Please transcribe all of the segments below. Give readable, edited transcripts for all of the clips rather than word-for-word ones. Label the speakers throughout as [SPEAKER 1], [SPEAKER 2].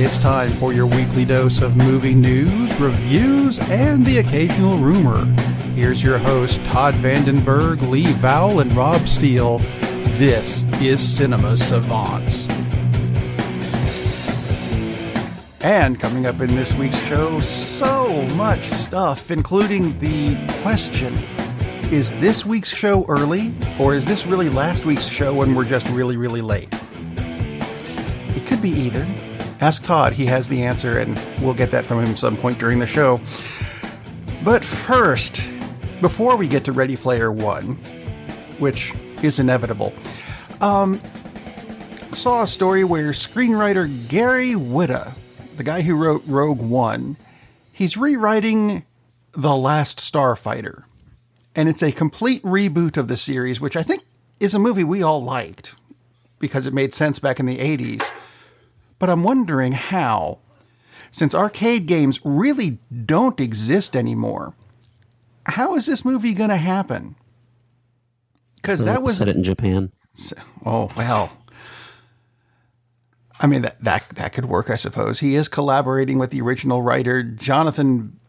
[SPEAKER 1] it's time for your weekly dose of movie news, reviews, and the occasional rumor. Here's your host, Todd Vandenberg, Lee Vowell, and Rob Steele. This is Cinema Savants. And coming up in this week's show, so much stuff, including the question, is this week's show early, or is this really last week's show and we're just really, really late? It could be either. Ask Todd, he has the answer, and we'll get that from him some point during the show. But first, before we get to Ready Player One, which is inevitable, saw a story where screenwriter Gary Whitta, the guy who wrote Rogue One, he's rewriting The-Last-Starfighter. And it's a complete reboot of the series, which I think is a movie we all liked because it made sense back in the 80s. But I'm wondering how, since arcade games really don't exist anymore, how is this movie going to happen? Because that was...
[SPEAKER 2] Set it in Japan.
[SPEAKER 1] Oh, well... I mean, that could work, I suppose. He is collaborating with the original writer, Jonathan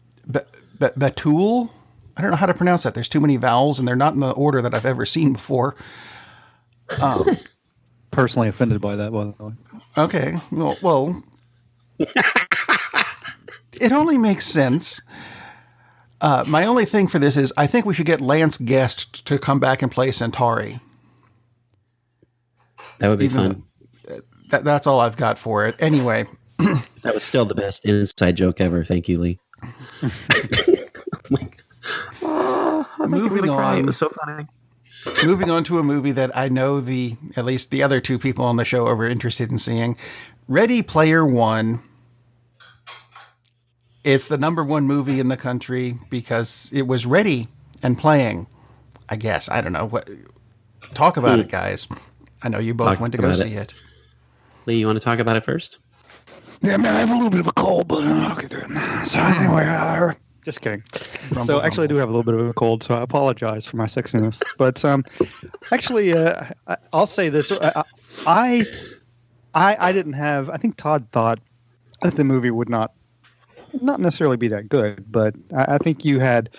[SPEAKER 1] Batul. I don't know how to pronounce that. There's too many vowels, and they're not in the order that I've ever seen before.
[SPEAKER 3] Personally offended by that, by the way.
[SPEAKER 1] Okay. Well it only makes sense. My only thing for this is I think we should get Lance Guest to come back and play Centauri.
[SPEAKER 2] That would be fun.
[SPEAKER 1] That's all I've got for it. Anyway.
[SPEAKER 2] That was still the best inside joke ever. Thank you, Lee.
[SPEAKER 1] Moving on.
[SPEAKER 2] It was so funny.
[SPEAKER 1] Moving on to a movie that I know at least the other two people on the show are interested in seeing. Ready Player One. It's the number one movie in the country because it was ready and playing. I guess. I don't know. Talk about it, guys. I know you both went to go see it.
[SPEAKER 2] Lee, you want to talk about it first?
[SPEAKER 3] Yeah, man, I have a little bit of a cold, but I'll get through it. So anyway, just kidding. So actually, I do have a little bit of a cold, so I apologize for my sexiness. But actually, I'll say this: I didn't have. I think Todd thought that the movie would not necessarily be that good, but I think you had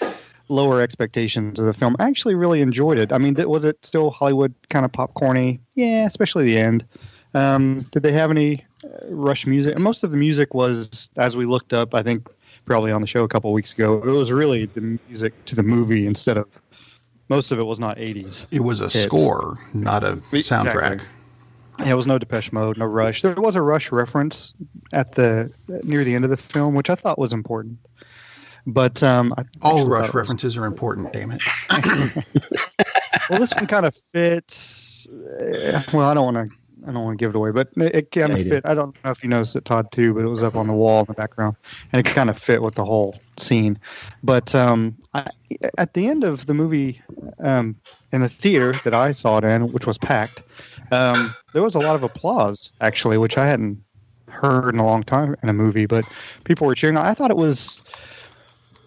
[SPEAKER 3] lower expectations of the film. I actually really enjoyed it. I mean, was it still Hollywood kind of popcorny? Yeah, especially the end. Did they have any Rush music? And most of the music was, as we looked up, I think probably on the show a couple of weeks ago, it was really the music to the movie instead of, most of it was not 80s.
[SPEAKER 1] It was a score, not a soundtrack.
[SPEAKER 3] Exactly. There was no Depeche Mode, no Rush. There was a Rush reference near the end of the film, which I thought was important. But
[SPEAKER 1] all Rush references are important, damn it.
[SPEAKER 3] Well, this one kind of fits. Well, I don't want to give it away, but it kind of fit. I don't know if you noticed it, Todd, too, but it was up on the wall in the background, and it kind of fit with the whole scene. But at the end of the movie, in the theater that I saw it in, which was packed, there was a lot of applause, actually, which I hadn't heard in a long time in a movie, but people were cheering. I thought it was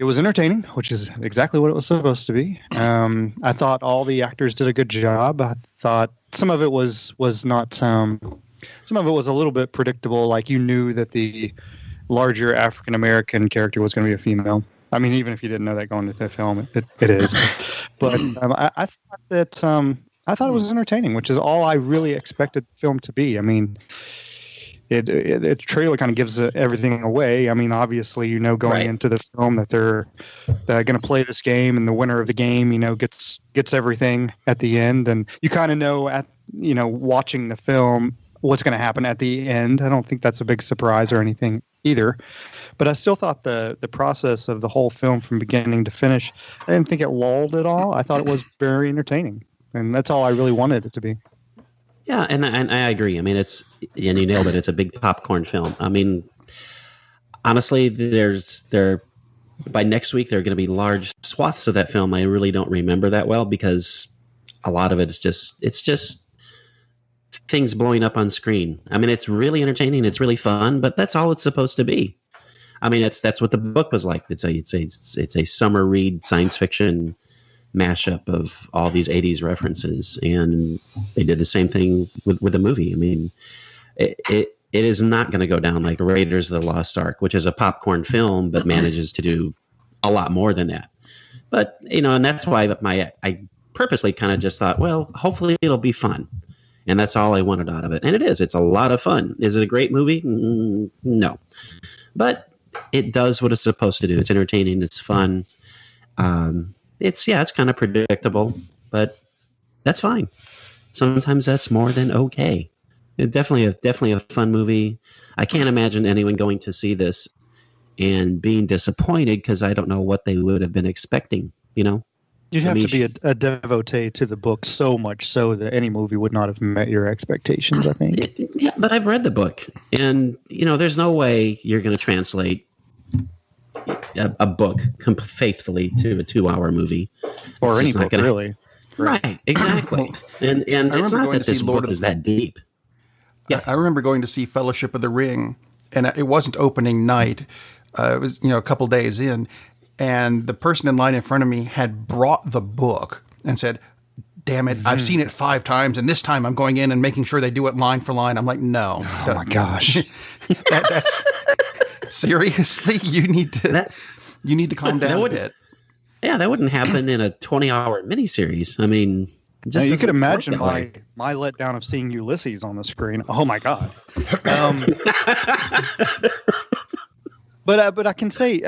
[SPEAKER 3] entertaining, which is exactly what it was supposed to be. I thought all the actors did a good job. I thought some of it was not. Some of it was a little bit predictable. Like you knew that the larger African American character was going to be a female. I mean, even if you didn't know that going into the film, it is. But I thought that I thought it was entertaining, which is all I really expected the film to be. I mean. The trailer kind of gives everything away. I mean, obviously, going into the film that they're going to play this game, and the winner of the game, gets everything at the end, and you kind of know watching the film what's going to happen at the end. I don't think that's a big surprise or anything either, but I still thought the process of the whole film from beginning to finish, I didn't think it lulled at all. I thought it was very entertaining, and that's all I really wanted it to be.
[SPEAKER 2] Yeah, and I agree. I mean, and you nailed it. It's a big popcorn film. I mean, honestly, by next week there are going to be large swaths of that film I really don't remember that well because a lot of it is just things blowing up on screen. I mean, it's really entertaining. It's really fun, but that's all it's supposed to be. I mean, that's what the book was like. It's a summer read science fiction mashup of all these 80s references, and they did the same thing with the movie. I mean, it it is not going to go down like Raiders of the Lost Ark, which is a popcorn film, but manages to do a lot more than that. But, and that's why I purposely kind of just thought, well, hopefully it'll be fun. And that's all I wanted out of it. And it is. It's a lot of fun. Is it a great movie? No. But it does what it's supposed to do. It's entertaining. It's fun. It's kind of predictable, but that's fine. Sometimes that's more than okay. Definitely a fun movie. I can't imagine anyone going to see this and being disappointed because I don't know what they would have been expecting,
[SPEAKER 3] You'd have to be a devotee to the book so much so that any movie would not have met your expectations, I think.
[SPEAKER 2] Yeah, but I've read the book, and, there's no way you're going to translate a book faithfully to a 2-hour movie.
[SPEAKER 3] Or any book, really.
[SPEAKER 2] Right, exactly. and it's not that this book is that deep.
[SPEAKER 1] Yeah, I remember going to see Fellowship of the Ring, and it wasn't opening night. It was, a couple days in, and the person in line in front of me had brought the book and said, "Damn it, I've seen it 5 times, and this time I'm going in and making sure they do it line for line." I'm like, no.
[SPEAKER 3] Oh, my gosh.
[SPEAKER 1] That's seriously, you need to calm down a bit.
[SPEAKER 2] Yeah, that wouldn't happen in a 20-hour miniseries. I mean,
[SPEAKER 3] just you could imagine my letdown of seeing Ulysses on the screen. Oh my god! But I can say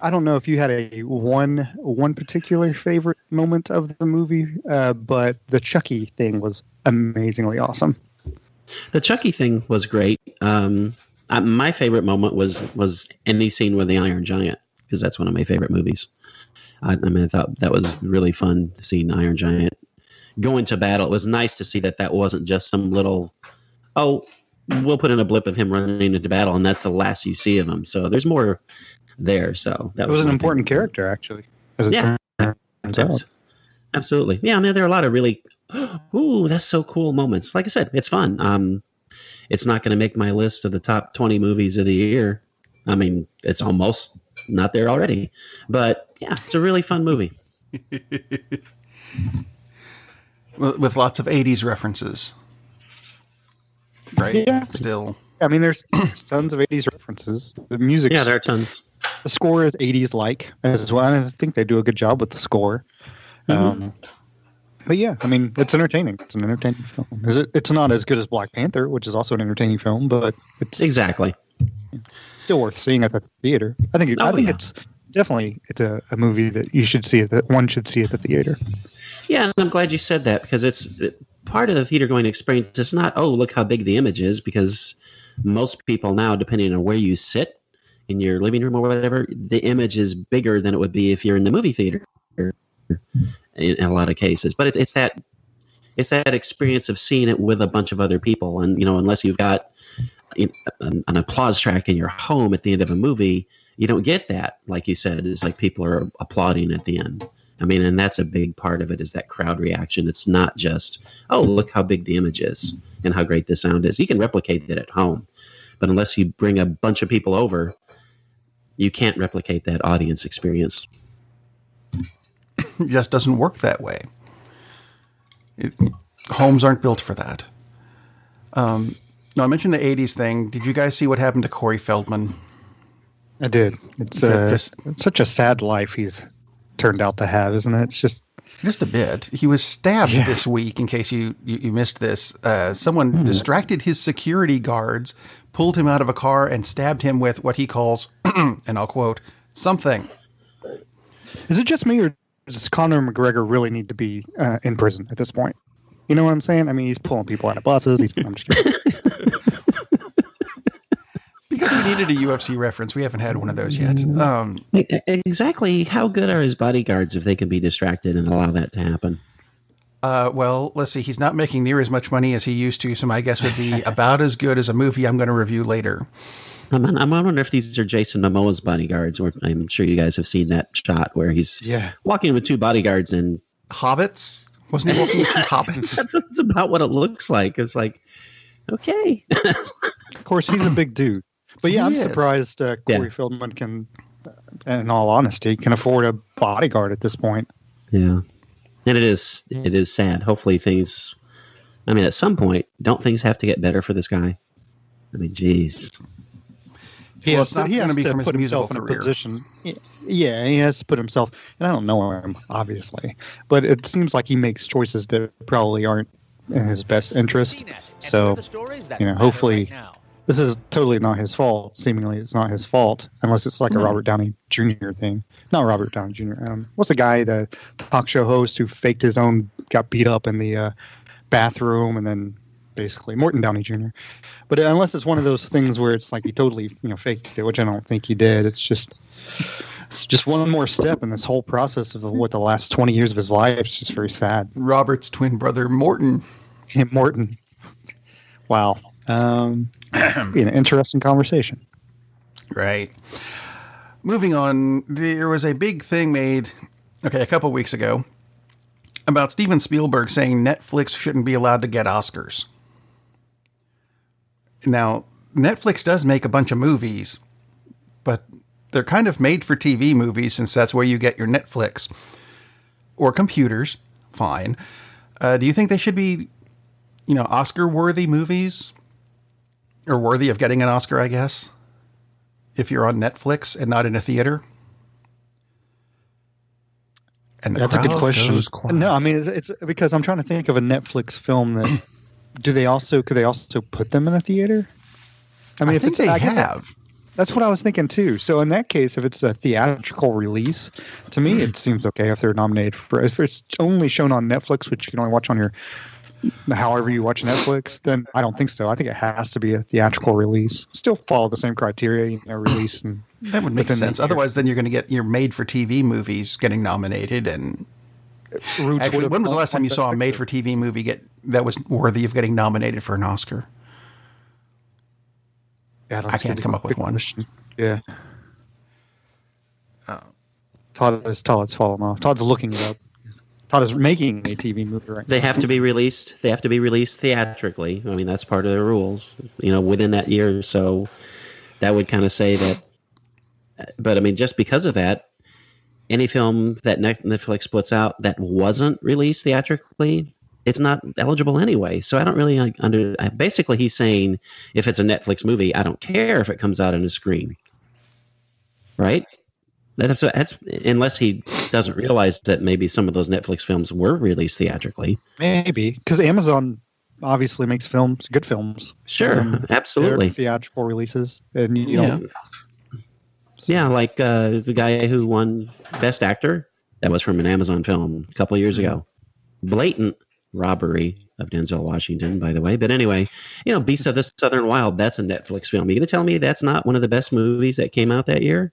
[SPEAKER 3] I don't know if you had a one particular favorite moment of the movie, but the Chucky thing was amazingly awesome.
[SPEAKER 2] The Chucky thing was great. My favorite moment was any scene with the Iron Giant, because that's one of my favorite movies. I thought that was really fun to see an Iron Giant go into battle. It was nice to see that wasn't just some little, we'll put in a blip of him running into battle, and that's the last you see of him. So there's more there. So that was
[SPEAKER 3] an important character, actually.
[SPEAKER 2] Absolutely. Yeah, I mean, there are a lot of really, ooh, that's so cool moments. Like I said, it's fun. It's not going to make my list of the top 20 movies of the year. I mean, it's almost not there already. But yeah, it's a really fun movie.
[SPEAKER 1] With lots of 80s references. Right?
[SPEAKER 3] Yeah.
[SPEAKER 1] Still.
[SPEAKER 3] I mean, there's tons of 80s references. The music.
[SPEAKER 2] Yeah, there are tons.
[SPEAKER 3] The score is 80s-like as well. I think they do a good job with the score. Mm-hmm. But yeah, I mean, it's entertaining. It's an entertaining film. It's not as good as Black Panther, which is also an entertaining film, but it's
[SPEAKER 2] exactly
[SPEAKER 3] still worth seeing at the theater. I think it's definitely a movie that you should see that one should see at the theater.
[SPEAKER 2] Yeah, and I'm glad you said that, because it's part of the theater going experience. It's not, look how big the image is, because most people now, depending on where you sit in your living room or whatever, the image is bigger than it would be if you're in the movie theater in a lot of cases. But it's that experience of seeing it with a bunch of other people. And, unless you've got an applause track in your home at the end of a movie, you don't get that. Like you said, it's like people are applauding at the end. I mean, and that's a big part of it, is that crowd reaction. It's not just, look how big the image is and how great the sound is. You can replicate that at home, but unless you bring a bunch of people over, you can't replicate that audience experience.
[SPEAKER 1] It just doesn't work that way. Homes aren't built for that. No, I mentioned the 80s thing. Did you guys see what happened to Corey-Feldman?
[SPEAKER 3] I did. It's such a sad life he's turned out to have, isn't it? It's just
[SPEAKER 1] a bit. He was stabbed this week, in case you missed this. Someone distracted his security guards, pulled him out of a car, and stabbed him with what he calls, and I'll quote, something.
[SPEAKER 3] Is it just me, or does Conor McGregor really need to be in prison at this point? You know what I'm saying? I mean, he's pulling people out of buses. I'm just kidding.
[SPEAKER 1] Because we needed a UFC reference. We haven't had one of those yet.
[SPEAKER 2] Exactly. How good are his bodyguards if they can be distracted and allow that to happen?
[SPEAKER 1] Well, let's see. He's not making near as much money as he used to, so my guess would be about as good as a movie I'm going to review later.
[SPEAKER 2] I'm wondering if these are Jason Momoa's bodyguards, or I'm sure you guys have seen that shot where he's walking with 2 bodyguards and
[SPEAKER 1] hobbits. Wasn't he walking with 2 hobbits?
[SPEAKER 2] That's about what it looks like. It's like, okay.
[SPEAKER 3] Of course, he's a big dude. But yeah, I'm surprised Corey-Feldman can, in all honesty, can afford a bodyguard at this point.
[SPEAKER 2] Yeah. And it is sad. Hopefully at some point, don't things have to get better for this guy? I mean, geez.
[SPEAKER 1] Well, it's not going to be from his musical
[SPEAKER 3] in a
[SPEAKER 1] career.
[SPEAKER 3] position. Yeah, he has to put himself, and I don't know him, obviously, but it seems like he makes choices that probably aren't in his best interest. So, hopefully, this is totally not his fault. Seemingly, it's not his fault, unless it's like a Robert Downey Jr. thing. Not Robert Downey Jr. What's the guy, the talk show host who faked got beat up in the bathroom, and then basically Morton Downey Jr. But unless it's one of those things where it's like he totally, faked it, which I don't think he did. It's just one more step in this whole process of what the last 20 years of his life. It's just very sad.
[SPEAKER 1] Robert's twin brother, Morton.
[SPEAKER 3] Morton. Wow. Be an interesting conversation.
[SPEAKER 1] Right. Moving on, there was a big thing made, a couple weeks ago, about Steven Spielberg saying Netflix shouldn't be allowed to get Oscars. Now, Netflix does make a bunch of movies, but they're kind of made for TV movies since that's where you get your Netflix. Or computers, fine. Do you think they should be, Oscar-worthy movies? Or worthy of getting an Oscar, I guess? If you're on Netflix and not in a theater? And
[SPEAKER 3] that's a good question. No, I mean, it's because I'm trying to think of a Netflix film that... could they also put them in a theater? I mean, I have. That's what I was thinking too. So in that case, if it's a theatrical release, to me it seems okay if they're nominated for. If it's only shown on Netflix, which you can only watch on your however you watch Netflix, then I don't think so. I think it has to be a theatrical release. Still follow the same criteria, release and
[SPEAKER 1] that would make sense. Otherwise, then you're going to get your made-for-TV movies getting nominated and. Actually, when was the last time you saw a made-for-TV movie that was worthy of getting nominated for an Oscar?
[SPEAKER 3] Yeah,
[SPEAKER 1] I can't come up with one.
[SPEAKER 3] Yeah. Todd's fallen off. Todd's looking it up. Todd is making a TV movie right now.
[SPEAKER 2] They have to be released. They have to be released theatrically. I mean, that's part of the rules. Within that year. So that would kind of say that. But I mean, just because of that. Any film that Netflix puts out that wasn't released theatrically, it's not eligible anyway. So I don't really basically, he's saying if it's a Netflix movie, I don't care if it comes out on a screen. Right? That's unless he doesn't realize that maybe some of those Netflix films were released theatrically.
[SPEAKER 3] Maybe. Because Amazon obviously makes good films.
[SPEAKER 2] Sure. Absolutely.
[SPEAKER 3] Theatrical releases. And you know.
[SPEAKER 2] Yeah, like the guy who won Best Actor, that was from an Amazon film a couple of years ago. Blatant robbery of Denzel Washington, by the way. But anyway, Beasts of the Southern Wild, that's a Netflix film. Are you going to tell me that's not one of the best movies that came out that year?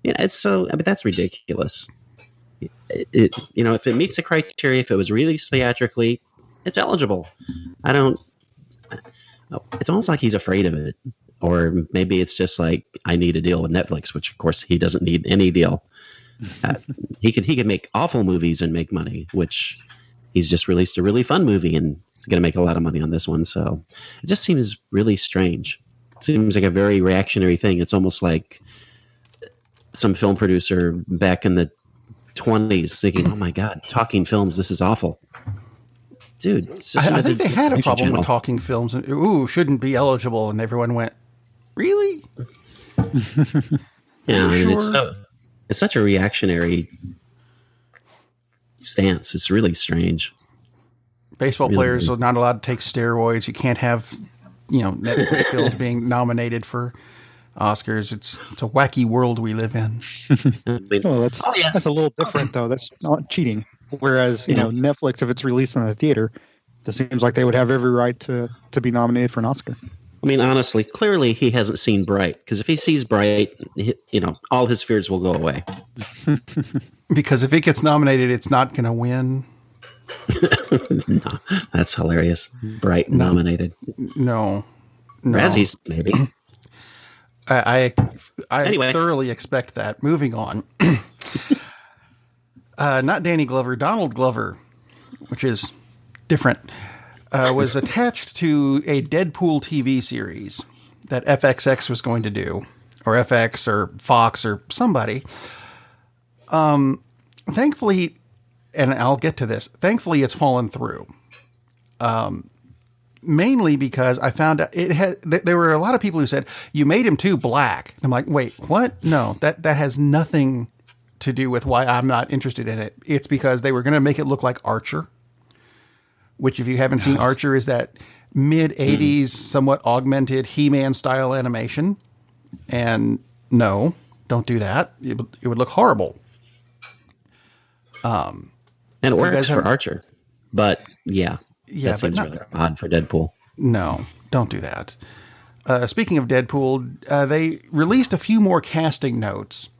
[SPEAKER 2] That's ridiculous. If it meets the criteria, if it was released theatrically, it's eligible. It's almost like he's afraid of it. Or maybe it's just like, I need a deal with Netflix, which of course he doesn't need any deal. He could make awful movies and make money, which he's just released a really fun movie and going to make a lot of money on this one. So it just seems really strange. It seems like a very reactionary thing. It's almost like some film producer back in the 1920s thinking, oh my God, talking films, this is awful. Dude,
[SPEAKER 1] I think they had a problem with talking films. And, shouldn't be eligible. And everyone went, really?
[SPEAKER 2] Yeah, it's such a reactionary stance. It's really strange.
[SPEAKER 1] Baseball players are not allowed to take steroids. You can't have, Netflix films being nominated for Oscars. It's a wacky world we live in.
[SPEAKER 3] That's a little different though. That's not cheating. Whereas Netflix, if it's released in the theater, it seems like they would have every right to be nominated for an Oscar.
[SPEAKER 2] I mean, honestly, clearly he hasn't seen Bright, because if he sees Bright, all his fears will go away.
[SPEAKER 1] Because if it gets nominated, it's not going to win.
[SPEAKER 2] No, that's hilarious. Bright nominated.
[SPEAKER 1] No.
[SPEAKER 2] Razzies, maybe.
[SPEAKER 1] I
[SPEAKER 2] Anyway.
[SPEAKER 1] thoroughly expect that. Moving on. Not Danny Glover, Donald Glover, which is different, was attached to a Deadpool TV series that FXX was going to do, or FX or Fox or somebody. Thankfully, and I'll get to this, thankfully it's fallen through. mainly because I found out there were a lot of people who said, you made him too black. I'm like, wait, what? No, that has nothing to do with why I'm not interested in it. It's because they were going to make it look like Archer, which if you haven't seen Archer is that mid-'80s somewhat augmented He-Man style animation. And no, don't do that. It would look horrible.
[SPEAKER 2] And it works for Archer. But that seems really odd for Deadpool.
[SPEAKER 1] No, don't do that. Speaking of Deadpool, they released a few more casting notes.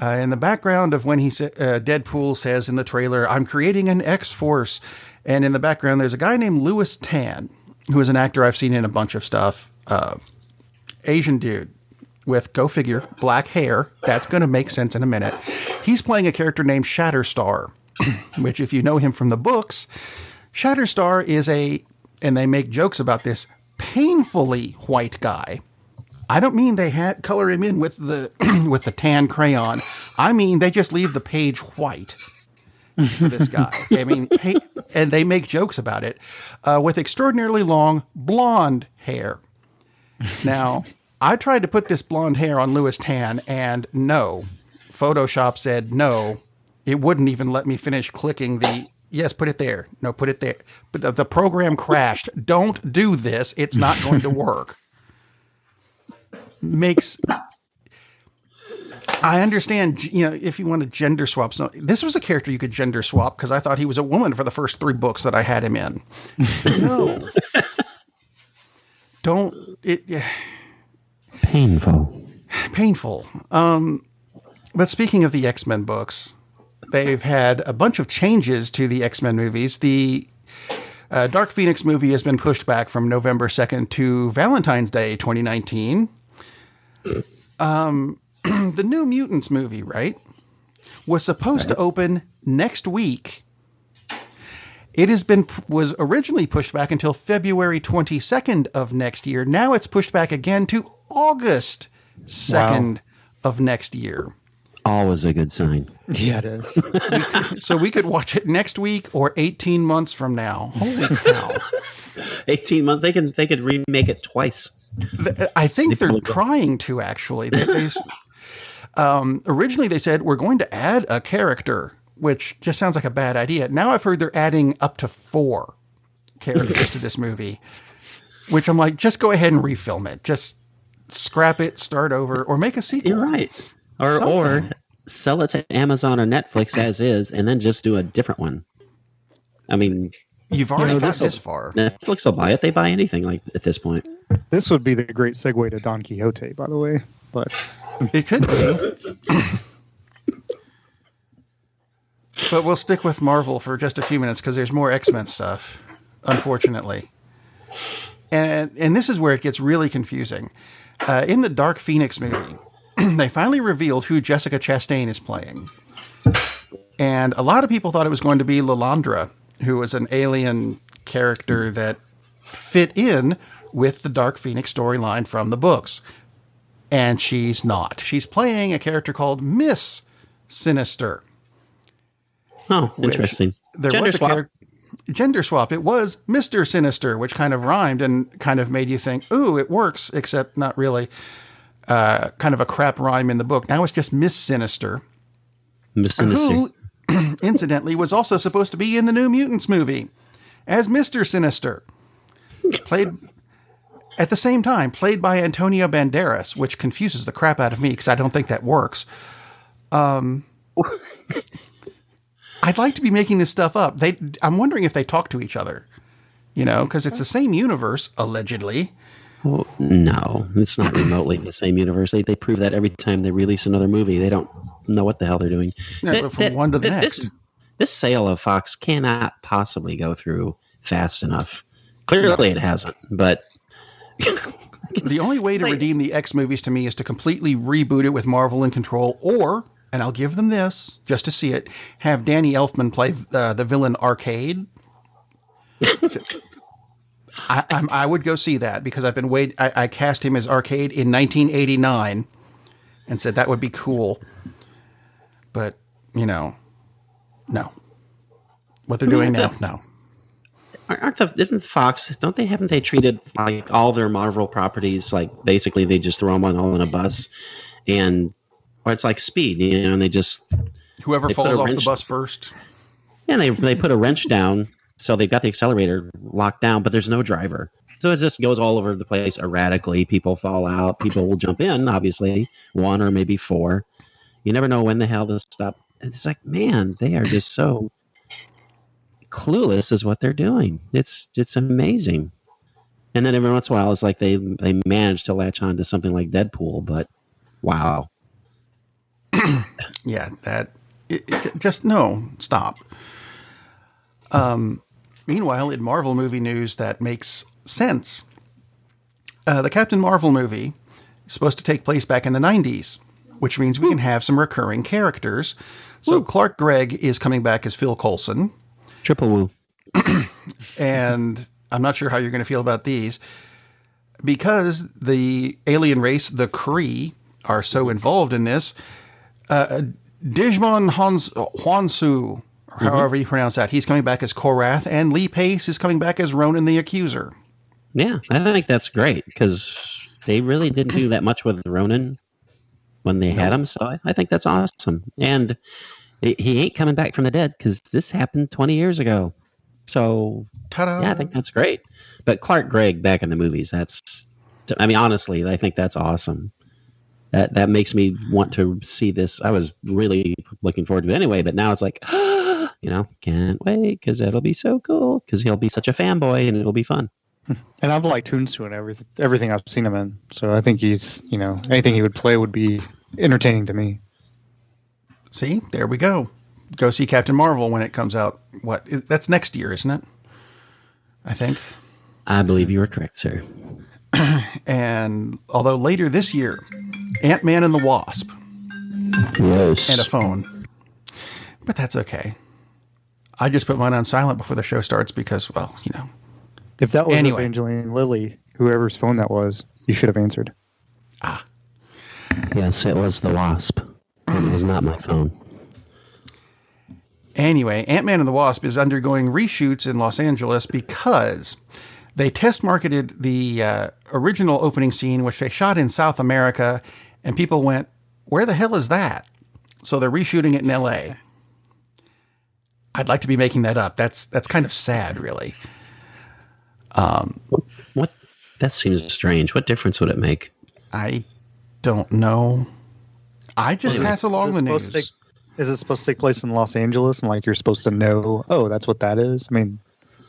[SPEAKER 1] In the background of when Deadpool says in the trailer, "I'm creating an X-Force," and in the background there's a guy named Louis Tan, who is an actor I've seen in a bunch of stuff. Asian dude with, go figure, black hair. That's going to make sense in a minute. He's playing a character named Shatterstar, which if you know him from the books, Shatterstar is and they make jokes about this, painfully white guy. I don't mean they color him in with the with the tan crayon. I mean they just leave the page white for this guy. I mean, and they make jokes about it with extraordinarily long blonde hair. Now, I tried to put this blonde hair on Louis Tan, and no, Photoshop said no. It wouldn't even let me finish clicking the, yes, put it there. No, put it there. But the program crashed. Don't do this. It's not going to work. I understand, if you want to gender swap. So this was a character you could gender swap because I thought he was a woman for the first 3 books that I had him in. No. Don't. Painful. But speaking of the X-Men books, they've had a bunch of changes to the X-Men movies. The Dark Phoenix movie has been pushed back from November 2nd to Valentine's Day 2019. The New Mutants movie, right, was supposed to open next week. It was originally pushed back until February 22nd of next year. Now it's pushed back again to August 2nd of next year.
[SPEAKER 2] Always a good sign.
[SPEAKER 3] Yeah, it is.
[SPEAKER 1] So we could watch it next week or 18 months from now. Holy cow.
[SPEAKER 2] 18 months. They could remake it twice.
[SPEAKER 1] I think they're trying to, actually. Originally they said, we're going to add a character, which just sounds like a bad idea. Now I've heard they're adding up to 4 characters to this movie, which I'm like, just go ahead and refilm it. Just scrap it, start over, or make a sequel.
[SPEAKER 2] You're right. Or sell it to Amazon or Netflix as is, and then just do a different one. I mean,
[SPEAKER 1] you've already got this far.
[SPEAKER 2] Netflix will buy it. They buy anything like at this point.
[SPEAKER 3] This would be the great segue to Don Quixote, by the way. But
[SPEAKER 1] it could be. But we'll stick with Marvel for just a few minutes because there's more X-Men stuff, unfortunately. And this is where it gets really confusing. In the Dark Phoenix movie, they finally revealed who Jessica Chastain is playing. And a lot of people thought it was going to be Lilandra, who was an alien character that fit in with the Dark Phoenix storyline from the books. And she's not. She's playing a character called Miss Sinister.
[SPEAKER 2] Oh, interesting.
[SPEAKER 1] Gender swap. It was Mr. Sinister, which kind of rhymed and kind of made you think, ooh, it works, except not really. Kind of a crap rhyme in the book. Now it's just Miss Sinister.
[SPEAKER 2] Miss Sinister.
[SPEAKER 1] Who, incidentally, was also supposed to be in the New Mutants movie as Mr. Sinister. Played at the same time, played by Antonio-Bandaras, which confuses the crap out of me because I don't think that works. I'd like to be making this stuff up. I'm wondering if they talk to each other, because it's the same universe, allegedly.
[SPEAKER 2] Well, no, it's not remotely the same universe. They prove that every time they release another movie. They don't know what the hell they're doing.
[SPEAKER 1] No, from one to the next.
[SPEAKER 2] This sale of Fox cannot possibly go through fast enough. Clearly it hasn't, but...
[SPEAKER 1] The only way to redeem the X movies to me is to completely reboot it with Marvel in control, or, and I'll give them this, just to see it, have Danny Elfman play the villain Arcade. I would go see that because I've been I cast him as Arcade in 1989 and said that would be cool. But, no. What they're doing now, no.
[SPEAKER 2] Isn't Fox? Haven't they treated like all their Marvel properties like basically they just throw them all in a bus, or it's like Speed, and
[SPEAKER 1] Whoever
[SPEAKER 2] they
[SPEAKER 1] falls off the bus first.
[SPEAKER 2] Yeah, they put a wrench down, so they've got the accelerator locked down, but there's no driver. So it just goes all over the place erratically. People fall out. People will jump in, obviously, 1 or maybe 4. You never know when the hell to stop. It's like, man, they are just so clueless is what they're doing. It's amazing. And then every once in a while, it's like they manage to latch on to something like Deadpool, but wow.
[SPEAKER 1] Yeah, just no, stop. Meanwhile, in Marvel movie news that makes sense, the Captain Marvel movie is supposed to take place back in the 90s, which means we can have some recurring characters. So Clark Gregg is coming back as Phil Coulson.
[SPEAKER 2] Triple woo.
[SPEAKER 1] And I'm not sure how you're going to feel about these, because the alien race, the Kree, are so involved in this. Digimon Hwansu, or however you pronounce that, he's coming back as Korath, and Lee Pace is coming back as Ronan the Accuser.
[SPEAKER 2] Yeah, I think that's great, because they really didn't do that much with Ronan when they had him, so I think that's awesome. And he ain't coming back from the dead, because this happened 20 years ago. So,
[SPEAKER 1] ta-da.
[SPEAKER 2] Yeah, I think that's great. But Clark Gregg back in the movies, honestly, I think that's awesome. That makes me want to see this. I was really looking forward to it anyway, but now it's like, can't wait, because it'll be so cool, because he'll be such a fanboy and it'll be fun.
[SPEAKER 3] And I've liked Toonsuit and everything I've seen him in. So I think he's, anything he would play would be entertaining to me.
[SPEAKER 1] See, there we go. Go see Captain Marvel when it comes out. That's next year, isn't it? I think.
[SPEAKER 2] I believe you are correct, sir.
[SPEAKER 1] And although later this year, Ant-Man and the Wasp.
[SPEAKER 2] Yes.
[SPEAKER 1] And a phone. But that's okay. I just put mine on silent before the show starts because,
[SPEAKER 3] If that was
[SPEAKER 1] anyway.
[SPEAKER 3] Evangeline Lilly, whoever's phone that was, you should have answered.
[SPEAKER 1] Ah.
[SPEAKER 2] Yes, it was the Wasp. It was not my phone.
[SPEAKER 1] Anyway, Ant-Man and the Wasp is undergoing reshoots in Los Angeles because they test marketed the original opening scene, which they shot in South America, and people went, where the hell is that? So they're reshooting it in L.A. I'd like to be making that up. That's kind of sad, really.
[SPEAKER 2] What? That seems strange. What difference would it make?
[SPEAKER 1] I don't know. I just pass along the news.
[SPEAKER 3] Is it supposed to take place in Los Angeles, and you're supposed to know, that's what that is? I mean,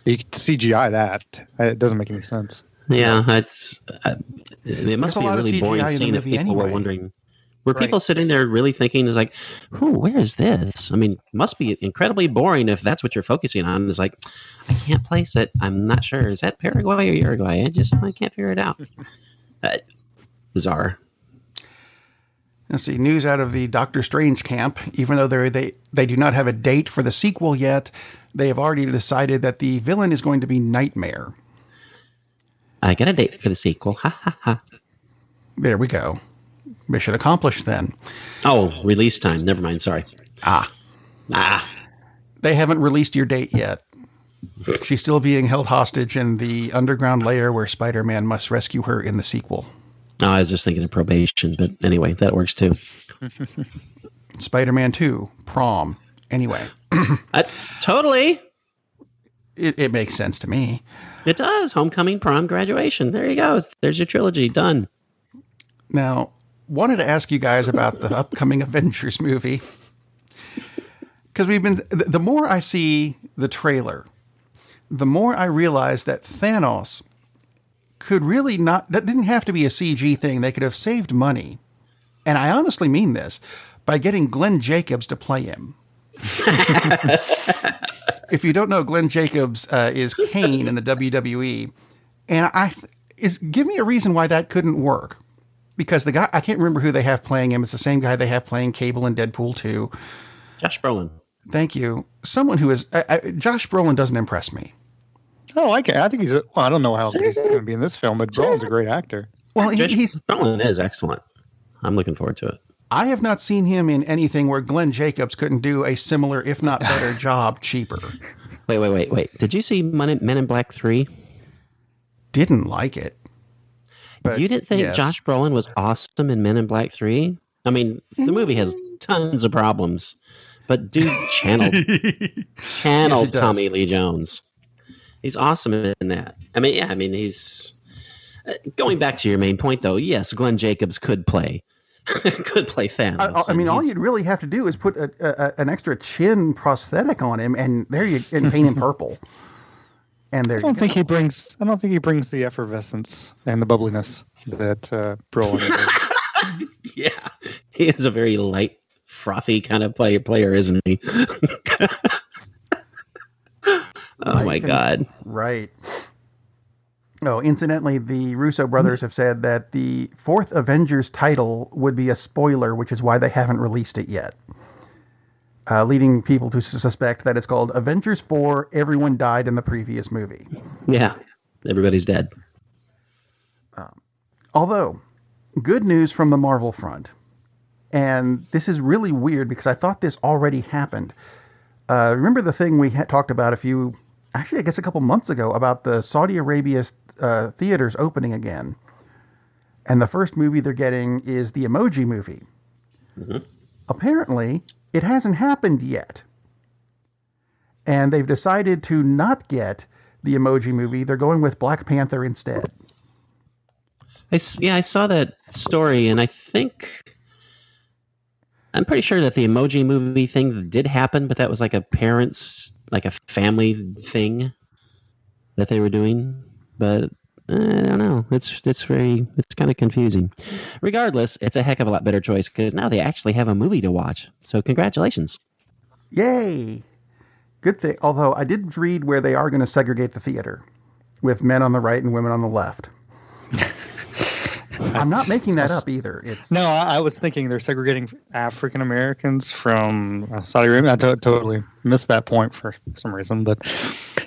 [SPEAKER 3] you can CGI that. It doesn't make any sense.
[SPEAKER 2] Yeah, it must be a really boring scene if people were wondering. Were people sitting there really thinking, is like, where is this? I mean, must be incredibly boring if that's what you're focusing on. It's like, I can't place it. I'm not sure. Is that Paraguay or Uruguay? I can't figure it out. Bizarre.
[SPEAKER 1] Let's see, news out of the Doctor Strange camp. Even though they do not have a date for the sequel yet, they have already decided that the villain is going to be Nightmare.
[SPEAKER 2] I got a date for the sequel. Ha ha ha.
[SPEAKER 1] There we go. Mission accomplished then.
[SPEAKER 2] Oh, release time. Never mind. Sorry.
[SPEAKER 1] They haven't released your date yet. She's still being held hostage in the underground lair where Spider-Man must rescue her in the sequel.
[SPEAKER 2] No, I was just thinking of probation, but anyway, that works too.
[SPEAKER 1] Spider-Man 2, prom. Anyway.
[SPEAKER 2] Totally.
[SPEAKER 1] It makes sense to me.
[SPEAKER 2] It does. Homecoming, prom, graduation. There you go. There's your trilogy. Done.
[SPEAKER 1] Now, wanted to ask you guys about the upcoming Avengers movie. Because the more I see the trailer, the more I realize that Thanos could really that didn't have to be a CG thing. They could have saved money. And I honestly mean this, by getting Glenn Jacobs to play him. If you don't know, Glenn Jacobs is Kane in the WWE. And give me a reason why that couldn't work. Because the guy, I can't remember who they have playing him. It's the same guy they have playing Cable in Deadpool 2.
[SPEAKER 2] Josh Brolin.
[SPEAKER 1] Thank you. Someone who is... Josh Brolin doesn't impress me.
[SPEAKER 3] Oh, I think he's... I don't know how good he's going to be in this film, but Brolin's a great actor.
[SPEAKER 2] Well, Brolin is excellent. I'm looking forward to it.
[SPEAKER 1] I have not seen him in anything where Glenn Jacobs couldn't do a similar, if not better, job cheaper.
[SPEAKER 2] Wait. Did you see Men in Black 3?
[SPEAKER 1] Didn't like it. But
[SPEAKER 2] You didn't think
[SPEAKER 1] yes.
[SPEAKER 2] Josh Brolin was awesome in Men in Black 3? I mean, the movie has tons of problems, but dude channeled
[SPEAKER 1] Yes,
[SPEAKER 2] Tommy Lee Jones. He's awesome in that. He's going back to your main point though. Yes, Glenn Jacobs could play Thanos.
[SPEAKER 1] All you'd really have to do is put an extra chin prosthetic on him, and and paint him purple. And there
[SPEAKER 3] I don't think he brings the effervescence and the bubbliness that Brolin is.
[SPEAKER 2] Yeah, he is a very light, frothy kind of player, isn't he? Oh my God!
[SPEAKER 1] Right. Oh, incidentally, the Russo brothers have said that the fourth Avengers title would be a spoiler, which is why they haven't released it yet. Leading people to suspect that it's called Avengers 4, Everyone Died in the Previous Movie.
[SPEAKER 2] Yeah, everybody's dead.
[SPEAKER 1] Although, good news from the Marvel front. And this is really weird because I thought this already happened. Remember the thing we had talked about a couple months ago about the Saudi Arabia theaters opening again. And the first movie they're getting is the Emoji Movie. Mm-hmm. Apparently, it hasn't happened yet. And they've decided to not get the Emoji Movie. They're going with Black Panther instead.
[SPEAKER 2] I saw that story, and I'm pretty sure that the Emoji Movie thing did happen, but that was like a family thing that they were doing. But I don't know. It's kind of confusing. Regardless, it's a heck of a lot better choice because now they actually have a movie to watch. So congratulations.
[SPEAKER 1] Yay. Good thing. Although I did read where they are going to segregate the theater with men on the right and women on the left. I'm not making that up either.
[SPEAKER 3] No, I was thinking they're segregating African Americans from Saudi Arabia. I totally missed that point for some reason. But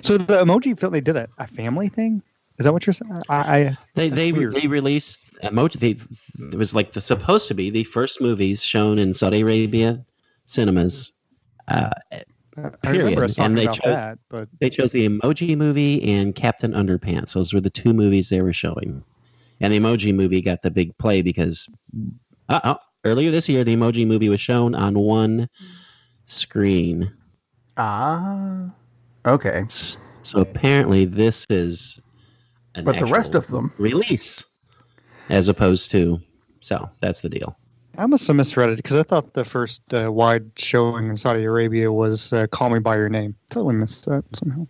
[SPEAKER 3] so the Emoji film, they did a family thing. Is that what you're saying?
[SPEAKER 2] They released Emoji. It was like supposed to be the first movies shown in Saudi Arabia cinemas. Period. And they chose the Emoji Movie and Captain Underpants. Those were the two movies they were showing. And the Emoji Movie got the big play because earlier this year, the Emoji Movie was shown on one screen.
[SPEAKER 1] Okay.
[SPEAKER 2] So apparently this is
[SPEAKER 1] but the rest of them
[SPEAKER 2] release as opposed to. So that's the deal.
[SPEAKER 3] I must have misread it because I thought the first wide showing in Saudi Arabia was Call Me By Your Name. Totally missed that somehow.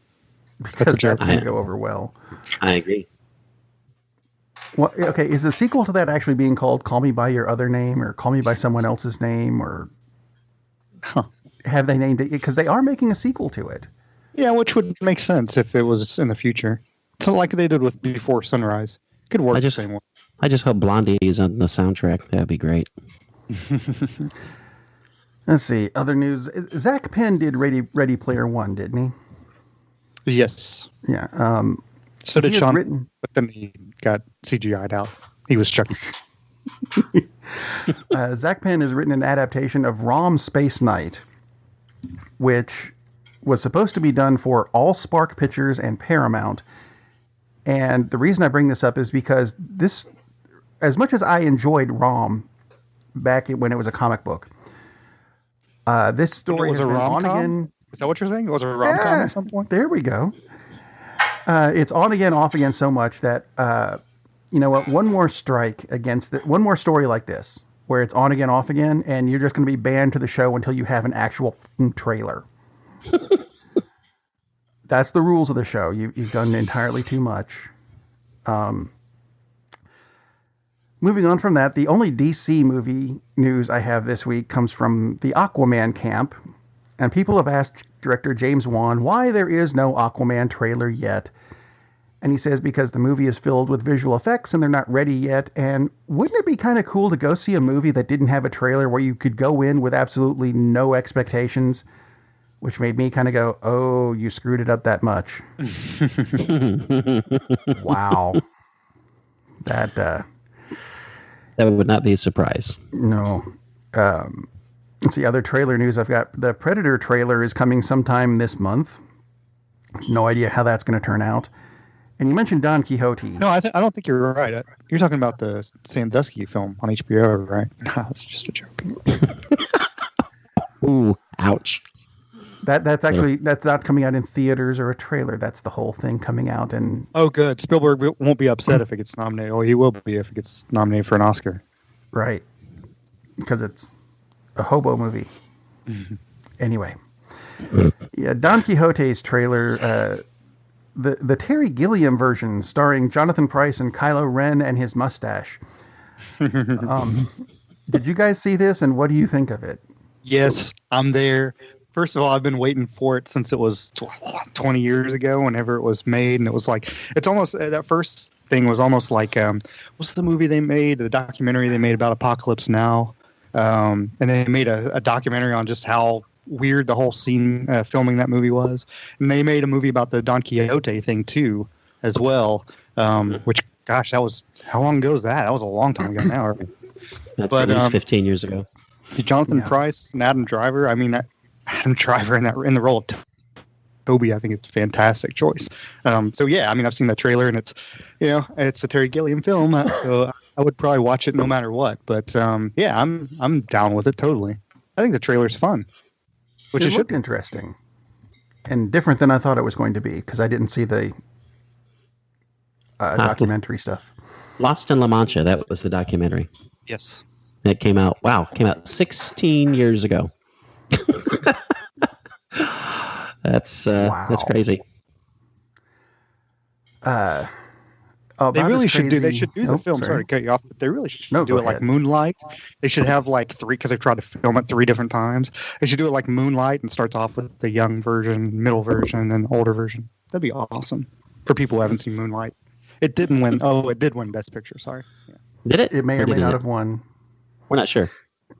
[SPEAKER 1] That's a joke. That's going to go over well.
[SPEAKER 2] I agree.
[SPEAKER 1] Well, okay, is the sequel to that actually being called Call Me By Your Other Name or Call Me By Someone Else's Name? Or have they named it? Because they are making a sequel to it.
[SPEAKER 3] Yeah, which would make sense if it was in the future. It's like they did with Before Sunrise. Could work the same way.
[SPEAKER 2] I just hope Blondie is on the soundtrack. That'd be great.
[SPEAKER 1] Let's see. Other news. Zach Penn did Ready Player One, didn't
[SPEAKER 3] he? Yes.
[SPEAKER 1] Yeah.
[SPEAKER 3] So did Sean, but then he got CGI'd out. He was Chucky.
[SPEAKER 1] Zach Penn has written an adaptation of Rom-Spaceknight, which was supposed to be done for AllSpark Pictures and Paramount. And the reason I bring this up is because this, as much as I enjoyed Rom back when it was a comic book, this story
[SPEAKER 3] was a rom-com? Is that what you're saying? It was a rom-com at some point?
[SPEAKER 1] There we go. It's on again, off again so much that, you know what, one more story like this, where it's on again, off again, and you're just going to be banned to the show until you have an actual trailer. That's the rules of the show. You've done entirely too much. Moving on from that, the only DC movie news I have this week comes from the Aquaman camp, and people have asked director James Wan why there is no Aquaman trailer yet. And he says because the movie is filled with visual effects and they're not ready yet. And wouldn't it be kind of cool to go see a movie that didn't have a trailer where you could go in with absolutely no expectations? Which made me kind of go, oh, you screwed it up that much. Wow. That
[SPEAKER 2] would not be a surprise.
[SPEAKER 1] No. Let's see, other trailer news I've got. The Predator trailer is coming sometime this month. No idea how that's going to turn out. And you mentioned Don Quixote.
[SPEAKER 3] No, I don't think you're right. You're talking about the Sandusky film on HBO, right? No, it's just a joke.
[SPEAKER 2] Ooh, ouch.
[SPEAKER 1] That's not coming out in theaters or a trailer. That's the whole thing coming out. And
[SPEAKER 3] oh, good. Spielberg won't be upset if it gets nominated. Oh, he will be if it gets nominated for an Oscar.
[SPEAKER 1] Right. Because it's a hobo movie. Anyway. Yeah, Don Quixote's trailer, the Terry Gilliam version starring Jonathan Pryce and Kylo Ren and his mustache. Did you guys see this, and what do you think of it?
[SPEAKER 3] Yes, I'm there. First of all, I've been waiting for it since it was 20 years ago, whenever it was made, and it was like, it's almost, that first thing was almost like, what's the movie they made, the documentary they made about Apocalypse Now, and they made a documentary on just how weird the whole scene filming that movie was, and they made a movie about the Don Quixote thing too, as well, which, gosh, that was, how long ago was that? That was a long time ago now.
[SPEAKER 2] That's at least 15 years ago.
[SPEAKER 3] Jonathan Pryce and Adam Driver. I mean, Adam Driver in the role of Toby, I think it's a fantastic choice. So yeah, I mean, I've seen the trailer, and it's, it's a Terry Gilliam film, so I would probably watch it no matter what. But yeah, I'm down with it totally. I think the trailer's fun, which
[SPEAKER 1] it looked interesting and different than I thought it was going to be, because I didn't see the documentary stuff.
[SPEAKER 2] Lost in La Mancha, that was the documentary.
[SPEAKER 3] Yes.
[SPEAKER 2] It came out 16 years ago. That's crazy.
[SPEAKER 3] They really should do. They should do the film. Sorry to cut you off, but they really should do it like Moonlight. They should have like 3, because they've tried to film it 3 different times. They should do it like Moonlight and starts off with the young version, middle version, and the older version. That'd be awesome for people who haven't seen Moonlight. It didn't win. Oh, it did win Best Picture. Sorry. Yeah.
[SPEAKER 2] Did it?
[SPEAKER 1] It may or may not have won.
[SPEAKER 2] We're not sure.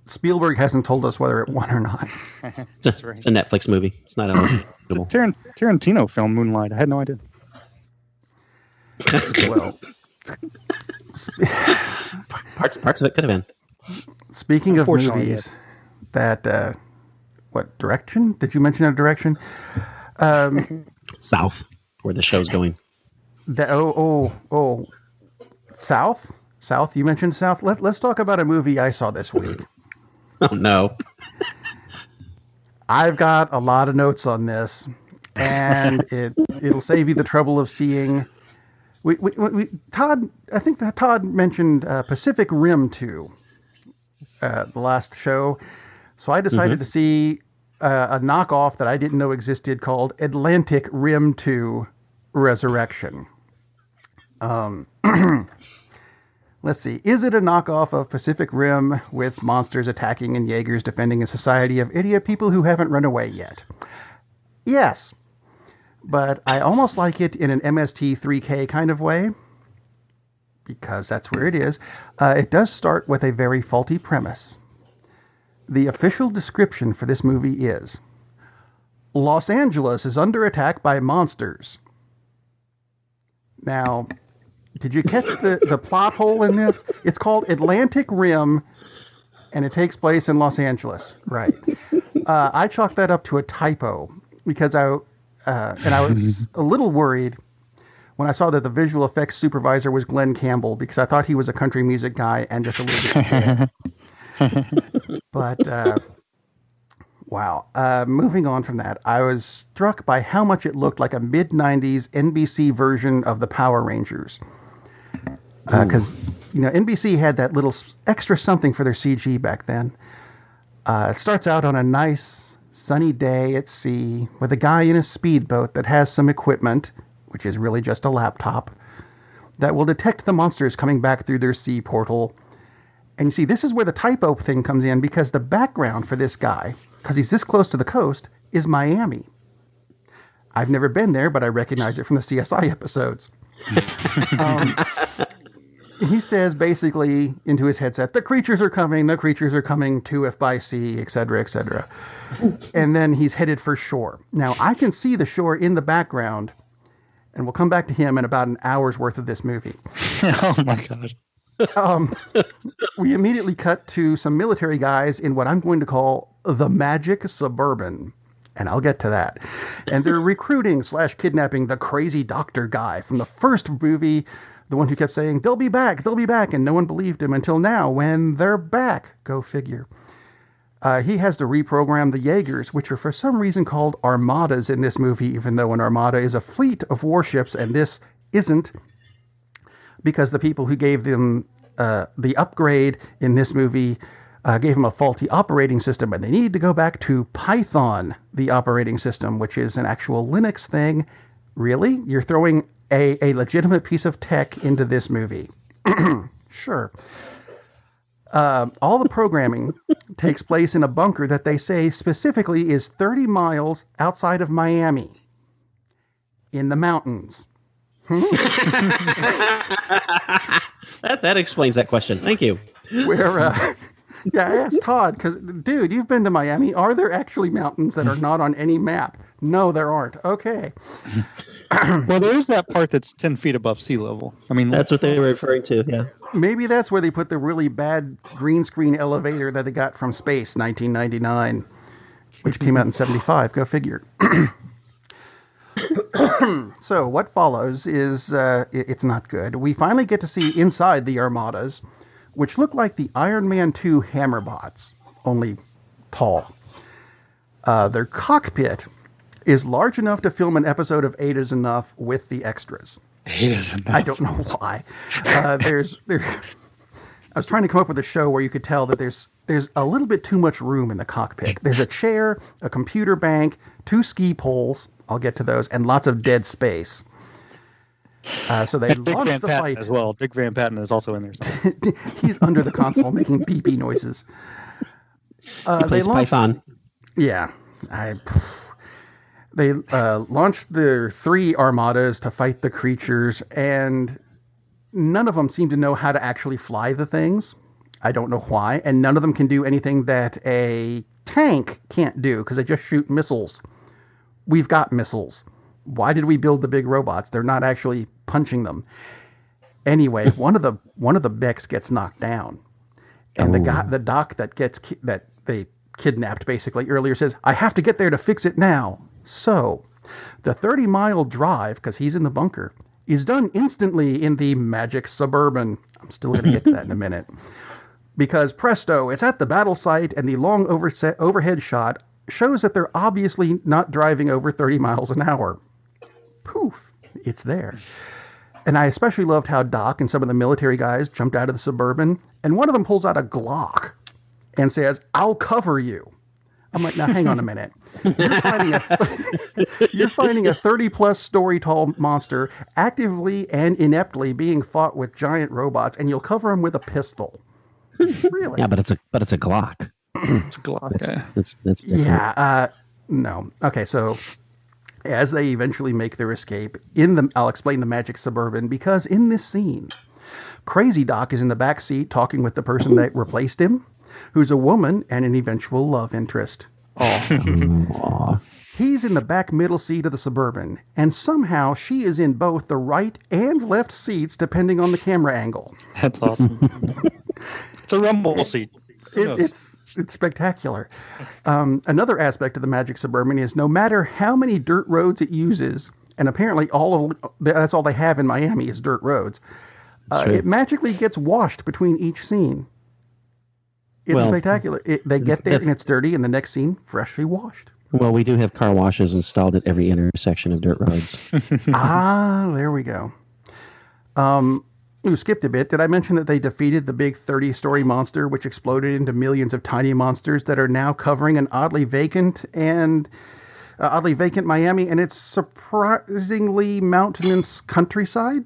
[SPEAKER 1] Spielberg hasn't told us whether it won or not.
[SPEAKER 2] That's right. It's a Netflix movie. It's not eligible.
[SPEAKER 3] It's a Tarantino film, Moonlight. I had no idea.
[SPEAKER 1] Well,
[SPEAKER 2] parts of it could have been.
[SPEAKER 1] Speaking of movies, that what direction? Did you mention a direction?
[SPEAKER 2] South, where the show's going.
[SPEAKER 1] South. South. You mentioned South. Let's talk about a movie I saw this week.
[SPEAKER 2] Oh no.
[SPEAKER 1] I've got a lot of notes on this, and it'll save you the trouble of seeing. Todd, I think that Todd mentioned Pacific Rim 2, the last show. So I decided to see a knockoff that I didn't know existed called Atlantic Rim 2 Resurrection. Let's see. Is it a knockoff of Pacific Rim with monsters attacking and Jaegers defending a society of idiot people who haven't run away yet? Yes. But I almost like it in an MST3K kind of way, because that's where it is. It does start with a very faulty premise. The official description for this movie is, Los Angeles is under attack by monsters. Now, did you catch the plot hole in this? It's called Atlantic Rim, and it takes place in Los Angeles. Right. I chalked that up to a typo, because I was a little worried when I saw that the visual effects supervisor was Glenn Campbell, because I thought he was a country music guy and just a little bit. But, wow. Moving on from that, I was struck by how much it looked like a mid-90s NBC version of the Power Rangers. Because, NBC had that little extra something for their CG back then. It starts out on a nice sunny day at sea with a guy in a speedboat that has some equipment, which is really just a laptop, that will detect the monsters coming back through their sea portal. And you see, this is where the typo thing comes in, because the background for this guy, because he's this close to the coast, is Miami. I've never been there, but I recognize it from the CSI episodes. He says basically into his headset, the creatures are coming to if by sea, etc., etc. And then he's headed for shore. Now, I can see the shore in the background, and we'll come back to him in about an hour's worth of this movie.
[SPEAKER 3] Oh, my God.
[SPEAKER 1] We immediately cut to some military guys in what I'm going to call the Magic Suburban. and I'll get to that. And they're recruiting/kidnapping the crazy doctor guy from the first movie, the one who kept saying, they'll be back, and no one believed him until now when they're back. Go figure. He has to reprogram the Jaegers, which are for some reason called armadas in this movie, even though an armada is a fleet of warships, and this isn't, because the people who gave them the upgrade in this movie gave them a faulty operating system, and they need to go back to Python, the operating system, which is an actual Linux thing. Really? You're throwing a legitimate piece of tech into this movie? Sure. All the programming takes place in a bunker that they say specifically is 30 miles outside of Miami, in the mountains.
[SPEAKER 2] That explains that question. Thank you.
[SPEAKER 1] Where, yeah, I asked Todd, because, dude, you've been to Miami. Are there actually mountains that are not on any map? No, there aren't. Okay.
[SPEAKER 3] Well, there is that part that's 10 feet above sea level. I mean,
[SPEAKER 2] that's what they were referring to, yeah.
[SPEAKER 1] Maybe that's where they put the really bad green screen elevator that they got from Space, 1999, which came out in 75. Go figure. So what follows is, it's not good. We finally get to see inside the armadas, which look like the Iron Man 2 Hammerbots, only tall. Their cockpit is large enough to film an episode of 8 is Enough with the extras.
[SPEAKER 3] 8 is Enough.
[SPEAKER 1] I don't know why. I was trying to come up with a show where you could tell that there's a little bit too much room in the cockpit. There's a chair, a computer bank, 2 ski poles, I'll get to those, and lots of dead space. So they launched the fight
[SPEAKER 3] as well. Dick Van Patten is also in there.
[SPEAKER 1] He's under the console making beepy noises.
[SPEAKER 2] He plays Python.
[SPEAKER 1] Yeah. They launched their 3 armadas to fight the creatures, and none of them seem to know how to actually fly the things. I don't know why. And none of them can do anything that a tank can't do, because they just shoot missiles. We've got missiles. Why did we build the big robots? They're not actually punching them. Anyway, one of the mechs gets knocked down, and the doc that they kidnapped basically earlier says, "I have to get there to fix it now." So, the 30-mile drive, because he's in the bunker, is done instantly in the magic Suburban. I'm still going to get to that in a minute. Because presto, it's at the battle site, and the long overhead shot shows that they're obviously not driving over 30 miles an hour. Poof, it's there. And I especially loved how Doc and some of the military guys jumped out of the Suburban, and one of them pulls out a Glock and says, "I'll cover you." I'm like, now hang on a minute. You're fighting a 30-plus story tall monster actively and ineptly being fought with giant robots, and you'll cover him with a pistol. Really?
[SPEAKER 2] Yeah, but it's a Glock.
[SPEAKER 3] It's a Glock.
[SPEAKER 2] That's different.
[SPEAKER 1] Yeah. No. Okay. So as they eventually make their escape, I'll explain the magic Suburban, because in this scene, Crazy Doc is in the back seat talking with the person that replaced him, who's a woman and an eventual love interest. Oh. He's in the back middle seat of the Suburban, and somehow she is in both the right and left seats depending on the camera angle.
[SPEAKER 3] That's awesome. It's a rumble seat.
[SPEAKER 1] It's spectacular. Another aspect of the magic Suburban is no matter how many dirt roads it uses, and apparently that's all they have in Miami is dirt roads, it magically gets washed between each scene. It's spectacular. They get there and it's dirty, and the next scene, freshly washed.
[SPEAKER 2] Well, we do have car washes installed at every intersection of dirt roads.
[SPEAKER 1] There we go. We skipped a bit. Did I mention that they defeated the big 30-story monster, which exploded into millions of tiny monsters that are now covering an oddly vacant Miami and its surprisingly mountainous countryside?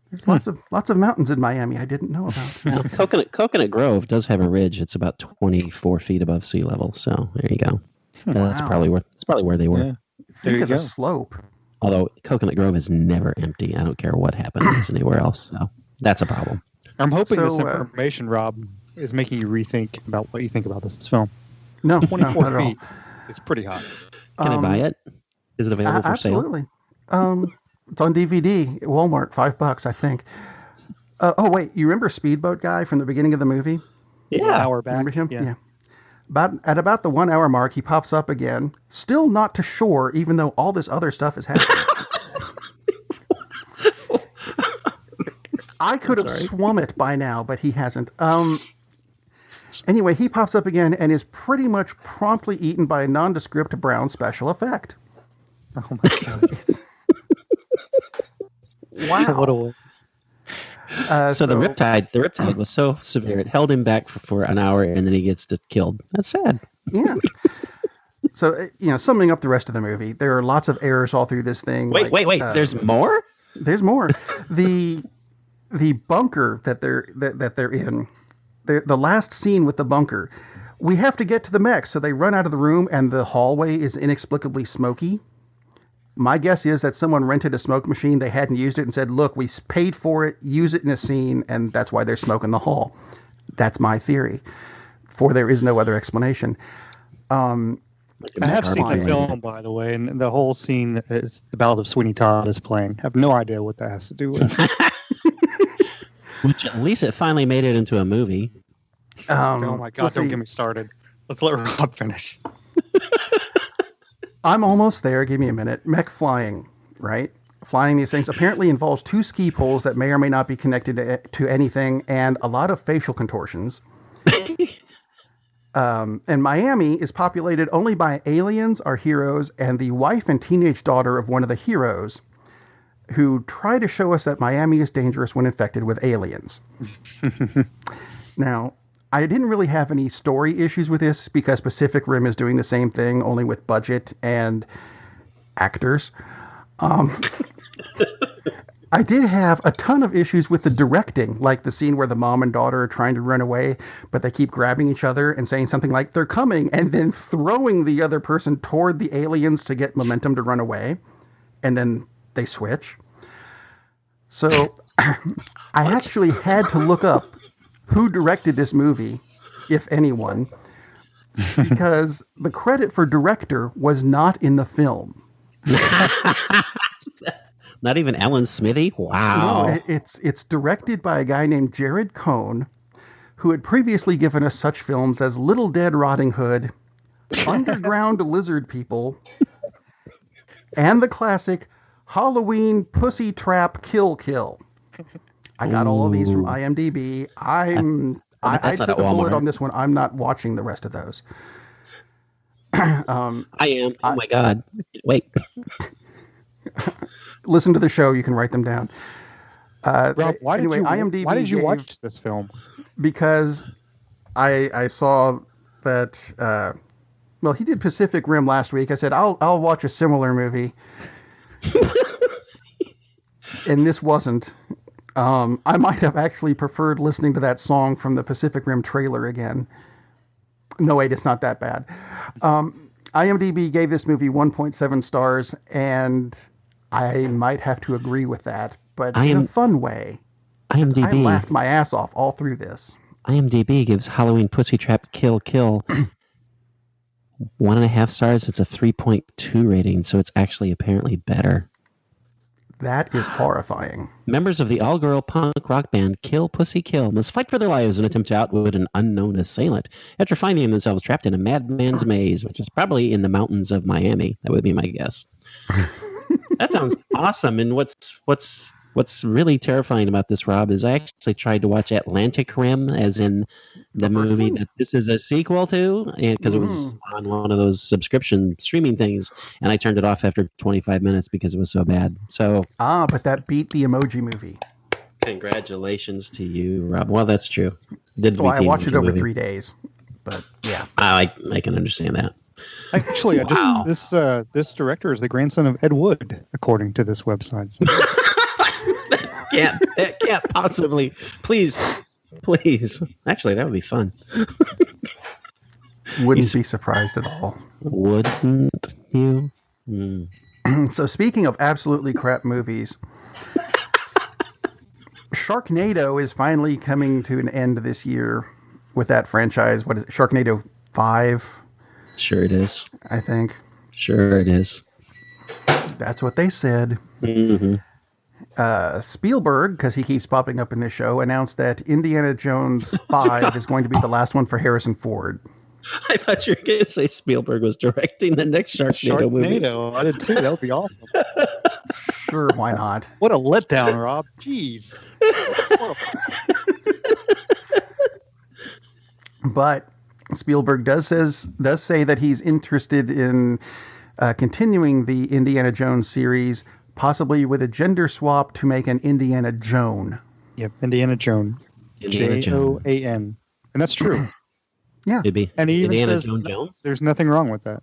[SPEAKER 1] There's lots of mountains in Miami I didn't know about.
[SPEAKER 2] Coconut Grove does have a ridge. It's about 24 feet above sea level. So there you go.
[SPEAKER 1] Wow.
[SPEAKER 2] That's probably where they were.
[SPEAKER 3] Yeah.
[SPEAKER 1] Think of the slope.
[SPEAKER 2] Although Coconut Grove is never empty. I don't care what happens anywhere else. So that's a problem.
[SPEAKER 3] I'm hoping this information, Rob, is making you rethink about what you think about this film.
[SPEAKER 1] No,
[SPEAKER 3] 24
[SPEAKER 1] not at
[SPEAKER 3] feet. It's pretty hot.
[SPEAKER 2] Can I buy it? Is it available for sale?
[SPEAKER 1] Absolutely. It's on DVD at Walmart, $5, I think. Wait, you remember Speedboat Guy from the beginning of the movie?
[SPEAKER 2] Yeah.
[SPEAKER 3] Hour back.
[SPEAKER 1] Remember him?
[SPEAKER 3] Yeah.
[SPEAKER 1] At about the 1 hour mark, he pops up again, still not to shore, even though all this other stuff is happening. I could have swum it by now, but he hasn't. Anyway, he pops up again and is pretty much promptly eaten by a nondescript brown special effect.
[SPEAKER 3] Oh my god!
[SPEAKER 1] Wow.
[SPEAKER 3] What a waste.
[SPEAKER 2] So the riptide was so severe it held him back for an hour, and then he gets killed. That's sad.
[SPEAKER 1] Yeah. So summing up the rest of the movie, there are lots of errors all through this thing.
[SPEAKER 2] Wait. There's more.
[SPEAKER 1] There's more. The bunker that they're in. The last scene with the bunker, we have to get to the mech, so they run out of the room, and the hallway is inexplicably smoky. My guess is that someone rented a smoke machine, they hadn't used it, and said, look, we paid for it, use it in a scene, and that's why there's smoke in the hall. That's my theory, for there is no other explanation.
[SPEAKER 3] I have seen the film, by the way, and the whole scene is the Ballad of Sweeney Todd is playing. I have no idea what that has to do with it.
[SPEAKER 2] Which at least it finally made it into a movie.
[SPEAKER 3] Oh my god, don't get me started. Let's let Rob finish.
[SPEAKER 1] I'm almost there. Give me a minute. Mech flying, right? Flying these things apparently involves 2 ski poles that may or may not be connected to anything, and a lot of facial contortions. And Miami is populated only by aliens, our heroes, and the wife and teenage daughter of one of the heroes, who try to show us that Miami is dangerous when infected with aliens. Now, I didn't really have any story issues with this because Pacific Rim is doing the same thing, only with budget and actors. I did have a ton of issues with the directing, like the scene where the mom and daughter are trying to run away, but they keep grabbing each other and saying something like, they're coming, and then throwing the other person toward the aliens to get momentum to run away. And then they switch. So I actually had to look up who directed this movie, if anyone, because the credit for director was not in the film.
[SPEAKER 2] Not even Alan Smithy? Wow.
[SPEAKER 1] No, it's directed by a guy named Jared Cohn, who had previously given us such films as Little Dead Rotting Hood, Underground Lizard People, and the classic Halloween Pussy Trap Kill Kill. I got all of these from IMDb. I took a bullet on this one. I'm not watching the rest of those.
[SPEAKER 2] I am. Oh my God. Wait.
[SPEAKER 1] Listen to the show. You can write them down.
[SPEAKER 3] Rob, why did you watch this film?
[SPEAKER 1] Because I saw that. Well, he did Pacific Rim last week. I said I'll watch a similar movie, and this wasn't. I might have actually preferred listening to that song from the Pacific Rim trailer again. No, wait, it's not that bad. IMDb gave this movie 1.7 stars, and I might have to agree with that, but in a fun way.
[SPEAKER 2] IMDb.
[SPEAKER 1] I laughed my ass off all through this.
[SPEAKER 2] IMDb gives Halloween Pussy Trap Kill 1.5 stars. It's a 3.2 rating, so it's actually apparently better.
[SPEAKER 1] That is horrifying.
[SPEAKER 2] Members of the all-girl punk rock band Kill Pussy Kill must fight for their lives in an attempt to outwit an unknown assailant after finding themselves trapped in a madman's maze, which is probably in the mountains of Miami. That would be my guess. That sounds awesome. And what's really terrifying about this, Rob, is I actually tried to watch Atlantic Rim, as in the movie that this is a sequel to, because it was on one of those subscription streaming things, and I turned it off after 25 minutes because it was so bad. So
[SPEAKER 1] but that beat the Emoji Movie.
[SPEAKER 2] Congratulations to you, Rob. Well, that's true.
[SPEAKER 1] I watched it over 3 days, but yeah.
[SPEAKER 2] I can understand that.
[SPEAKER 3] Actually, this director is the grandson of Ed Wood, according to this website. So.
[SPEAKER 2] It can't possibly. Please. Actually, that would be fun.
[SPEAKER 1] Wouldn't be surprised at all.
[SPEAKER 2] Wouldn't you?
[SPEAKER 1] So speaking of absolutely crap movies, Sharknado is finally coming to an end this year with that franchise. What is it? Sharknado 5?
[SPEAKER 2] Sure it is.
[SPEAKER 1] I think.
[SPEAKER 2] Sure it is.
[SPEAKER 1] That's what they said.
[SPEAKER 2] Mm-hmm.
[SPEAKER 1] Spielberg, because he keeps popping up in this show, announced that Indiana Jones 5 is going to be the last one for Harrison Ford.
[SPEAKER 2] I thought you were going to say Spielberg was directing the next Sharknado movie.
[SPEAKER 3] Sharknado. I did too. That would be awesome.
[SPEAKER 1] Sure, why not?
[SPEAKER 3] What a letdown, Rob. Jeez.
[SPEAKER 1] But Spielberg does say that he's interested in continuing the Indiana Jones series, possibly with a gender swap to make an Indiana Joan.
[SPEAKER 3] Yep, Indiana Joan. Joan. And that's true.
[SPEAKER 1] Yeah.
[SPEAKER 3] And he even
[SPEAKER 2] Indiana
[SPEAKER 3] says
[SPEAKER 2] Jones?
[SPEAKER 3] there's nothing wrong with that.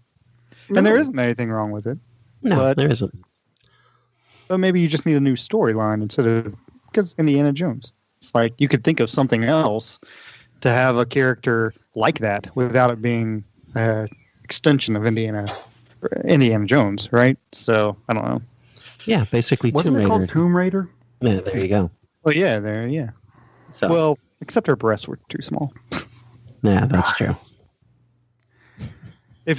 [SPEAKER 1] No.
[SPEAKER 3] And there isn't anything wrong with it.
[SPEAKER 2] No, there isn't.
[SPEAKER 3] But maybe you just need a new storyline instead of... Because Indiana Jones. It's like you could think of something else to have a character like that without it being an extension of Indiana Jones, right? So, I don't know.
[SPEAKER 2] Yeah, basically
[SPEAKER 1] Wasn't
[SPEAKER 2] Tomb
[SPEAKER 1] it
[SPEAKER 2] Raider.
[SPEAKER 1] called Tomb Raider?
[SPEAKER 2] Yeah, there you go.
[SPEAKER 3] Well, yeah.
[SPEAKER 2] So,
[SPEAKER 3] Well, except her breasts were too small.
[SPEAKER 2] yeah, that's true.
[SPEAKER 3] If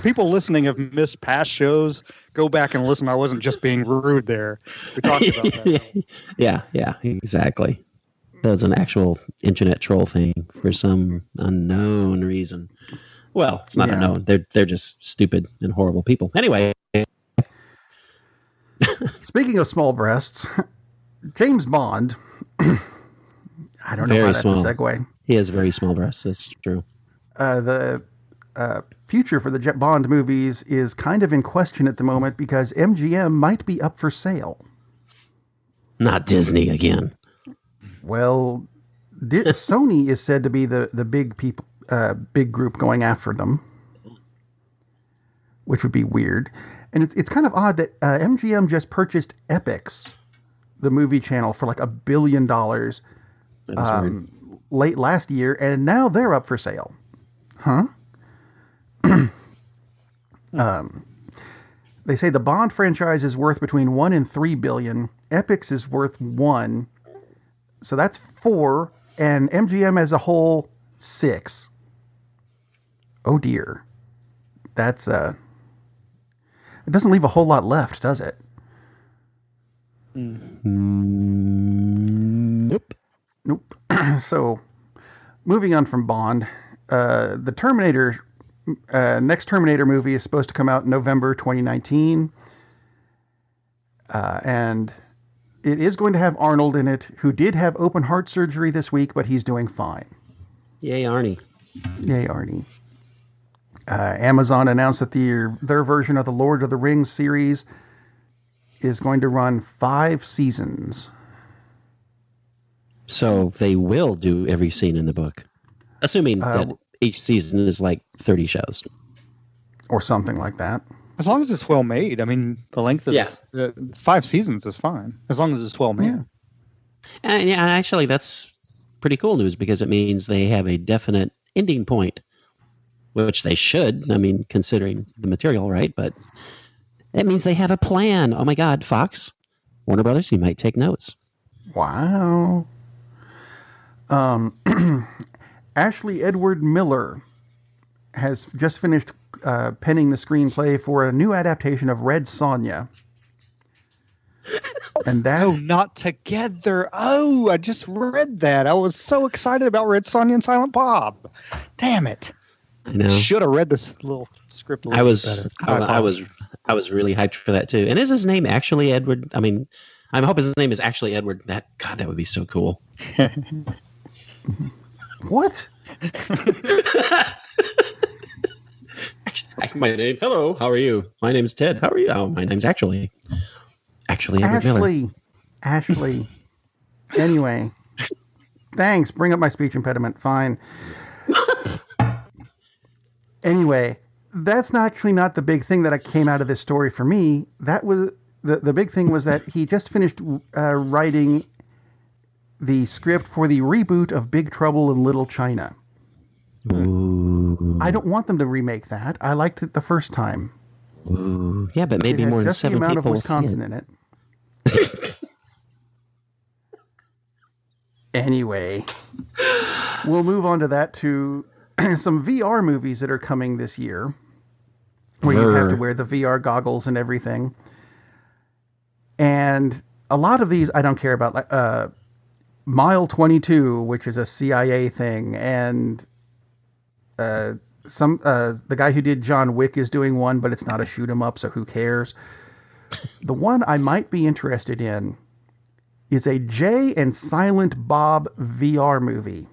[SPEAKER 3] people listening have missed past shows, go back and listen. I wasn't just being rude there. We talked about that.
[SPEAKER 2] Yeah, exactly. That was an actual internet troll thing for some unknown reason. Well, it's not unknown. They're just stupid and horrible people. Anyway.
[SPEAKER 1] Speaking of small breasts, James Bond. I don't know
[SPEAKER 2] Very
[SPEAKER 1] how that's
[SPEAKER 2] small.
[SPEAKER 1] a segue.
[SPEAKER 2] He has very small breasts. That's true.
[SPEAKER 1] The future for the Bond movies is kind of in question at the moment because MGM might be up for sale.
[SPEAKER 2] Not Disney again.
[SPEAKER 1] Well, Sony is said to be the big group going after them, which would be weird. And it's kind of odd that MGM just purchased Epix, the movie channel, for like $1 billion
[SPEAKER 2] That's weird.
[SPEAKER 1] late last year, and now they're up for sale. Huh? They say the Bond franchise is worth between $1 and $3 billion. Epix is worth $1, so that's $4, and MGM as a whole $6. Oh dear, that's it doesn't leave a whole lot left, does it?
[SPEAKER 2] Nope.
[SPEAKER 1] So, moving on from Bond, the Terminator, next Terminator movie is supposed to come out in November 2019. And it is going to have Arnold in it, who did have open heart surgery this week, but he's doing fine.
[SPEAKER 2] Yay, Arnie.
[SPEAKER 1] Yay, Arnie. Amazon announced that their version of the Lord of the Rings series is going to run 5 seasons.
[SPEAKER 2] So they will do every scene in the book, assuming that each season is like 30 shows.
[SPEAKER 1] Or something like that.
[SPEAKER 3] As long as it's well made. I mean, the length of the 5 seasons is fine. As long as it's well made.
[SPEAKER 2] And actually, that's pretty cool news because it means they have a definite ending point, which they should. I mean, considering the material, right? But that means they have a plan. Oh my God, Fox, Warner Brothers, you might take notes.
[SPEAKER 1] Wow. Ashley Edward Miller has just finished penning the screenplay for a new adaptation of Red Sonja. And that...
[SPEAKER 3] Oh, not together. Oh, I just read that. I was so excited about Red Sonja and Silent Bob. Damn it.
[SPEAKER 2] I know.
[SPEAKER 3] Should have read this little script a little better.
[SPEAKER 2] I was really hyped for that too. And is his name actually Edward? I mean, I hope his name is actually Edward. That would be so cool.
[SPEAKER 1] What?
[SPEAKER 2] Hello, how are you? My name's Ted. How are you? Oh, my name's actually Edward Miller.
[SPEAKER 1] Ashley. Anyway, thanks. Bring up my speech impediment. Fine. Anyway, that's actually not the big thing that came out of this story for me. That was the big thing was that he just finished writing the script for the reboot of Big Trouble in Little China.
[SPEAKER 2] Ooh.
[SPEAKER 1] I don't want them to remake that. I liked it the first time.
[SPEAKER 2] Ooh. Yeah, but maybe more than 7 people.
[SPEAKER 1] Just the amount of Wisconsin in it. Anyway, we'll move on to that to some VR movies that are coming this year, where you have to wear the VR goggles and everything. And a lot of these I don't care about, like Mile 22, which is a CIA thing, and The guy who did John Wick is doing one, but it's not a shoot 'em up, so who cares? The one I might be interested in is a Jay and Silent Bob VR movie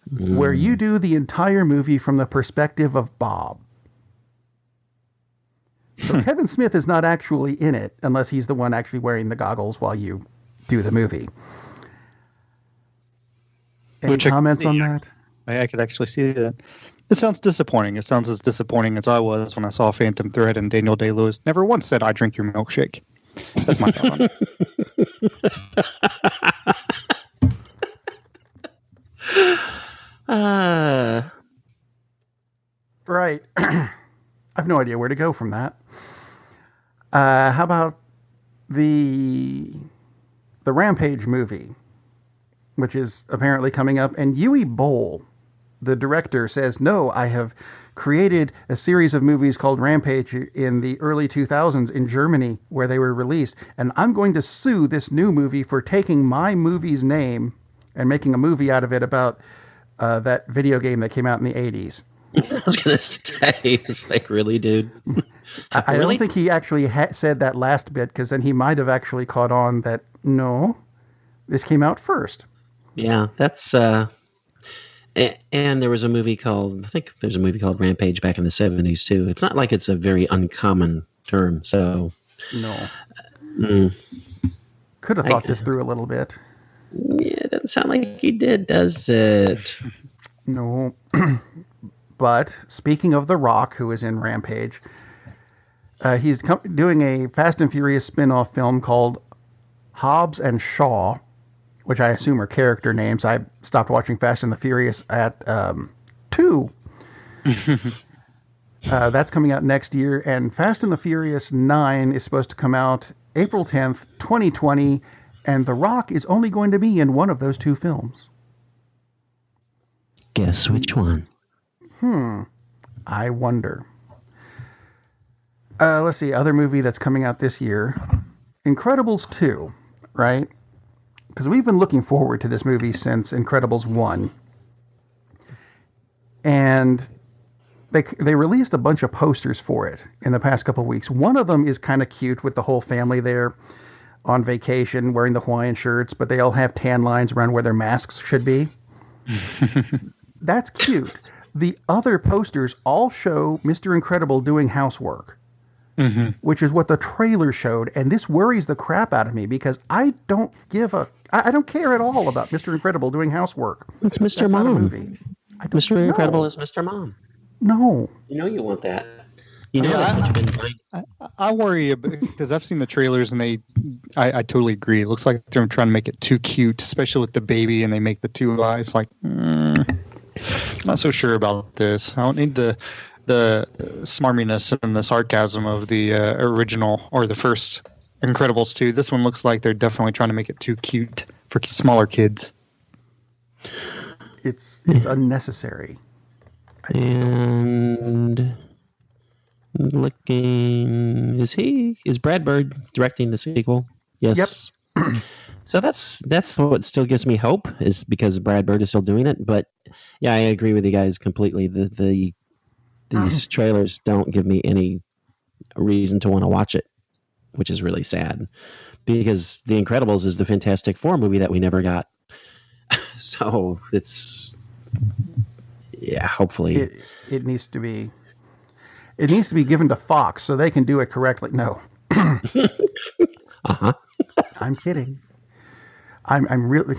[SPEAKER 1] where you do the entire movie from the perspective of Bob. So Kevin Smith is not actually in it unless he's the one actually wearing the goggles while you do the movie. Any comments on that?
[SPEAKER 3] I could actually see that. It sounds disappointing. It sounds as disappointing as I was when I saw Phantom Thread and Daniel Day-Lewis never once said, "I drink your milkshake." That's my thought on
[SPEAKER 2] it.
[SPEAKER 1] Right. I have no idea where to go from that. How about the Rampage movie, which is apparently coming up, and Yui Boll, the director, says, "No, I have created a series of movies called Rampage in the early 2000s in Germany where they were released, and I'm going to sue this new movie for taking my movie's name and making a movie out of it about that video game that came out in the 80s.
[SPEAKER 2] I was going to say, it's like, really, dude?
[SPEAKER 1] I don't think he actually said that last bit, because then he might have actually caught on that, no, this came out first.
[SPEAKER 2] Yeah, that's... And there was a movie called, I think there's a movie called Rampage back in the 70s, too. It's not like it's a very uncommon term, so...
[SPEAKER 1] No. Could have thought this through a little bit.
[SPEAKER 2] Yeah, it doesn't sound like he did, does it?
[SPEAKER 1] No. But speaking of The Rock, who is in Rampage, he's doing a Fast and Furious spin-off film called Hobbs and Shaw, which I assume are character names. I stopped watching Fast and the Furious at 2. That's coming out next year. And Fast and the Furious 9 is supposed to come out April 10th, 2020. And The Rock is only going to be in one of those 2 films.
[SPEAKER 2] Guess which one?
[SPEAKER 1] I wonder. Let's see. Other movie that's coming out this year. Incredibles 2, right? Because we've been looking forward to this movie since Incredibles 1. And they released a bunch of posters for it in the past couple of weeks. One of them is kind of cute with the whole family there on vacation wearing the Hawaiian shirts, but they all have tan lines around where their masks should be. That's cute. The other posters all show Mr. Incredible doing housework. Which is what the trailer showed, and this worries the crap out of me because I don't care at all about Mr. Incredible doing housework.
[SPEAKER 2] It's Mr.
[SPEAKER 1] That's
[SPEAKER 2] Mom.
[SPEAKER 1] not a movie.
[SPEAKER 2] Mr. Incredible is Mr. Mom.
[SPEAKER 1] No.
[SPEAKER 2] You know you want that. You know that's what you've been doing.
[SPEAKER 3] I worry because I've seen the trailers and I totally agree. It looks like they're trying to make it too cute, especially with the baby, and they make the 2 eyes like, not so sure about this. I don't need the smarminess and the sarcasm of the original or the first Incredibles 2. This one looks like they're definitely trying to make it too cute for smaller kids.
[SPEAKER 1] It's unnecessary.
[SPEAKER 2] And looking, is Brad Bird directing the sequel? Yes.
[SPEAKER 1] Yep.
[SPEAKER 2] So that's what still gives me hope, is because Brad Bird is still doing it. But yeah, I agree with you guys completely. These trailers don't give me any reason to want to watch it, which is really sad, because The Incredibles is the Fantastic Four movie that we never got. So it's, yeah, hopefully
[SPEAKER 1] it needs to be given to Fox so they can do it correctly. No. I'm kidding. I'm really.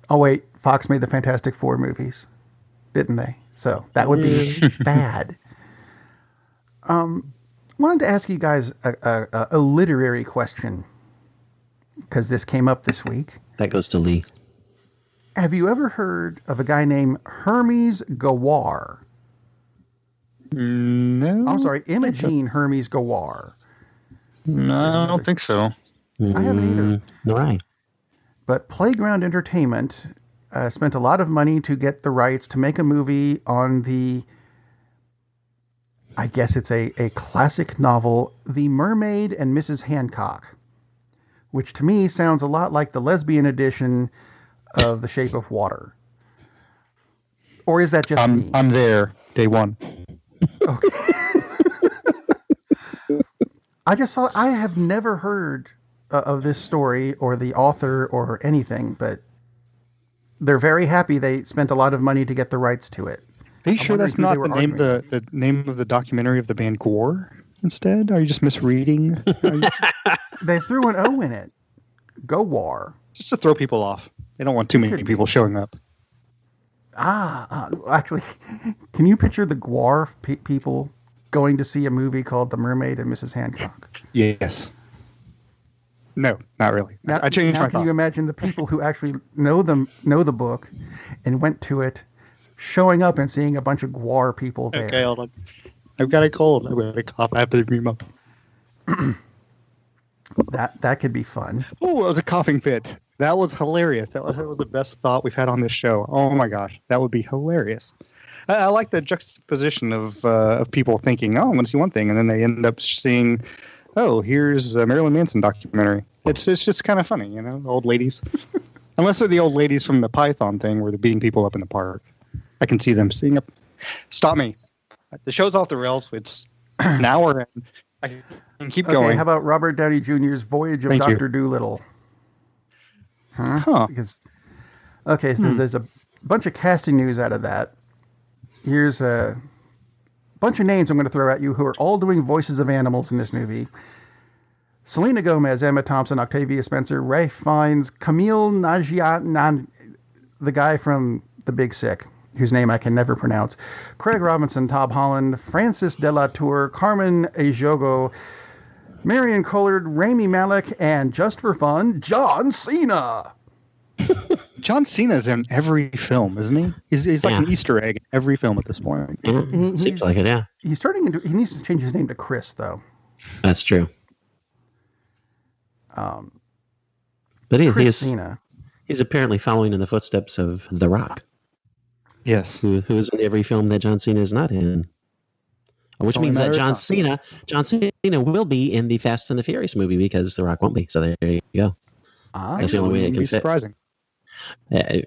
[SPEAKER 1] Oh wait, Fox made the Fantastic Four movies, didn't they? So that would be bad. Wanted to ask you guys a literary question, because this came up this week.
[SPEAKER 2] That goes to Lee.
[SPEAKER 1] Have you ever heard of a guy named Hermes Gawar?
[SPEAKER 3] No.
[SPEAKER 1] I'm sorry, Imogene Hermes Gawar.
[SPEAKER 3] No, I don't think so.
[SPEAKER 1] I haven't either.
[SPEAKER 2] Nor I.
[SPEAKER 1] But Playground Entertainment spent a lot of money to get the rights to make a movie on the, I guess it's a classic novel, The Mermaid and Mrs. Hancock, which to me sounds a lot like the lesbian edition of The Shape of Water. Or is that just me?
[SPEAKER 3] I'm there, day one.
[SPEAKER 1] Okay. I have never heard of this story or the author or anything, but they're very happy they spent a lot of money to get the rights to it.
[SPEAKER 3] Are you sure that's not the name of the documentary of the band Gore instead? Are you just misreading?
[SPEAKER 1] They threw an O in it. Go War.
[SPEAKER 3] Just to throw people off. They don't want too many people showing up.
[SPEAKER 1] Actually, can you picture the Gwar people going to see a movie called The Mermaid and Mrs. Hancock?
[SPEAKER 3] Yes. No, not really. I changed my thought.
[SPEAKER 1] Can you imagine the people who actually know the book and went to it, showing up and seeing a bunch of Gwar people there?
[SPEAKER 3] Okay, hold on. I've got a cold. I've got a cough. I have to read my...
[SPEAKER 1] That could be fun.
[SPEAKER 3] Oh, it was a coughing fit. That was hilarious. That was the best thought we've had on this show. Oh my gosh, that would be hilarious. I like the juxtaposition of people thinking, oh, I'm going to see one thing, and then they end up seeing, oh, here's a Marilyn Manson documentary. It's just kind of funny, you know, old ladies. Unless they're the old ladies from the Python thing where they're beating people up in the park. I can see them seeing up. Stop me. The show's off the rails. It's an hour in. I can keep going.
[SPEAKER 1] How about Robert Downey Jr.'s Voyage of Dr. Dolittle?
[SPEAKER 3] Huh?
[SPEAKER 1] So there's a bunch of casting news out of that. Here's a bunch of names I'm going to throw at you who are all doing voices of animals in this movie. Selena Gomez, Emma Thompson, Octavia Spencer, Ralph Fiennes, Camille Nagian, the guy from The Big Sick, whose name I can never pronounce, Craig Robinson, Tom Holland, Francis de la Tour, Carmen Ejogo, Marion Collard, Rami Malek, and just for fun, John Cena.
[SPEAKER 3] John Cena's in every film, isn't he? He's like an Easter egg in every film at this point.
[SPEAKER 2] Seems like it, yeah.
[SPEAKER 1] He needs to change his name to Chris, though.
[SPEAKER 2] That's true.
[SPEAKER 1] But
[SPEAKER 2] he's apparently following in the footsteps of The Rock.
[SPEAKER 3] Yes.
[SPEAKER 2] Who is in every film that John Cena is not in. Which means that John Cena will be in the Fast and the Furious movie because The Rock won't be. So there you go. That's the only way it can fit.
[SPEAKER 3] Surprising.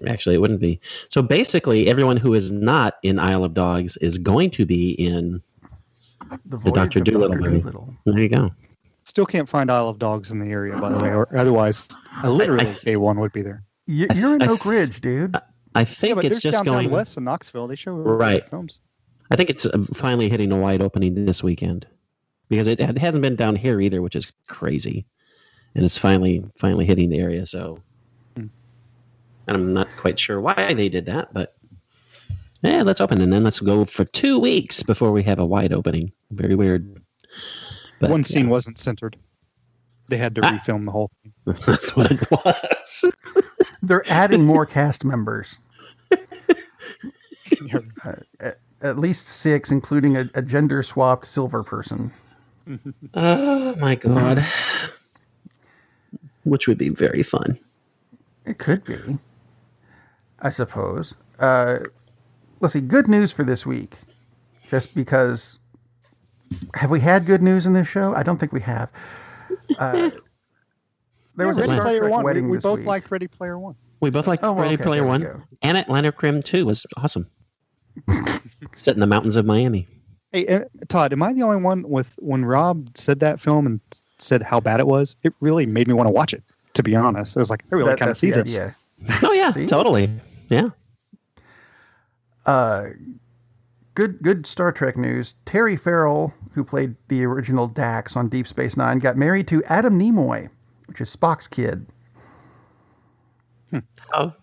[SPEAKER 2] Actually, it wouldn't be. So basically, everyone who is not in Isle of Dogs is going to be in the Dr. Dolittle movie. There you go.
[SPEAKER 3] Still can't find Isle of Dogs in the area, by the way, or otherwise, literally, day one would be there.
[SPEAKER 1] You're in Oak Ridge, dude.
[SPEAKER 2] I think it's just going
[SPEAKER 3] west in Knoxville. They show films.
[SPEAKER 2] I think it's finally hitting a wide opening this weekend because it hasn't been down here either, which is crazy, and it's finally hitting the area. So, and I'm not quite sure why they did that, but yeah, let's open and then let's go for 2 weeks before we have a wide opening. Very weird. But,
[SPEAKER 3] one scene wasn't centered. They had to refilm the whole thing.
[SPEAKER 2] That's what it was.
[SPEAKER 1] They're adding more cast members. At least 6, including a gender-swapped silver person.
[SPEAKER 2] Oh, my God. Which would be very fun.
[SPEAKER 1] It could be, I suppose. Let's see. Good news for this week. Just because... Have we had good news in this show? I don't think we have. There was a
[SPEAKER 3] Ready
[SPEAKER 1] Star
[SPEAKER 3] Player
[SPEAKER 1] Trek
[SPEAKER 3] One.
[SPEAKER 1] wedding
[SPEAKER 3] We
[SPEAKER 1] this
[SPEAKER 3] both
[SPEAKER 1] week.
[SPEAKER 3] liked Ready Player One.
[SPEAKER 2] We both liked Ready Player One. And Atlanta Crim 2 was awesome. Set in the mountains of Miami.
[SPEAKER 3] Hey, Todd, am I the only one when Rob said that film and said how bad it was? It really made me want to watch it, to be honest. I was like, I really kind of see this.
[SPEAKER 1] Yeah.
[SPEAKER 2] Oh, yeah, totally. Yeah.
[SPEAKER 1] Good Star Trek news. Terry Farrell, who played the original Dax on Deep Space Nine, got married to Adam Nimoy, which is Spock's kid.
[SPEAKER 2] Oh,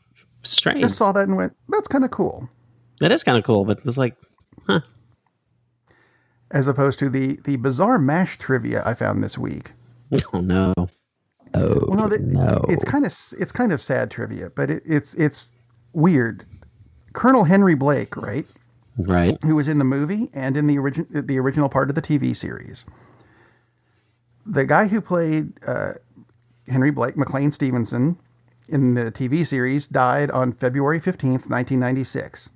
[SPEAKER 2] strange.
[SPEAKER 1] Just saw that and went, that's kind of cool.
[SPEAKER 2] That is kind of cool, but it's like, huh.
[SPEAKER 1] As opposed to the bizarre MASH trivia I found this week.
[SPEAKER 2] Oh, no. Oh, well, no.
[SPEAKER 1] It's kind of sad trivia, but it's weird. Colonel Henry Blake, right?
[SPEAKER 2] Right.
[SPEAKER 1] Who was in the movie and in the original part of the TV series. The guy who played Henry Blake, McLean Stevenson, in the TV series died on February 15th, 1996.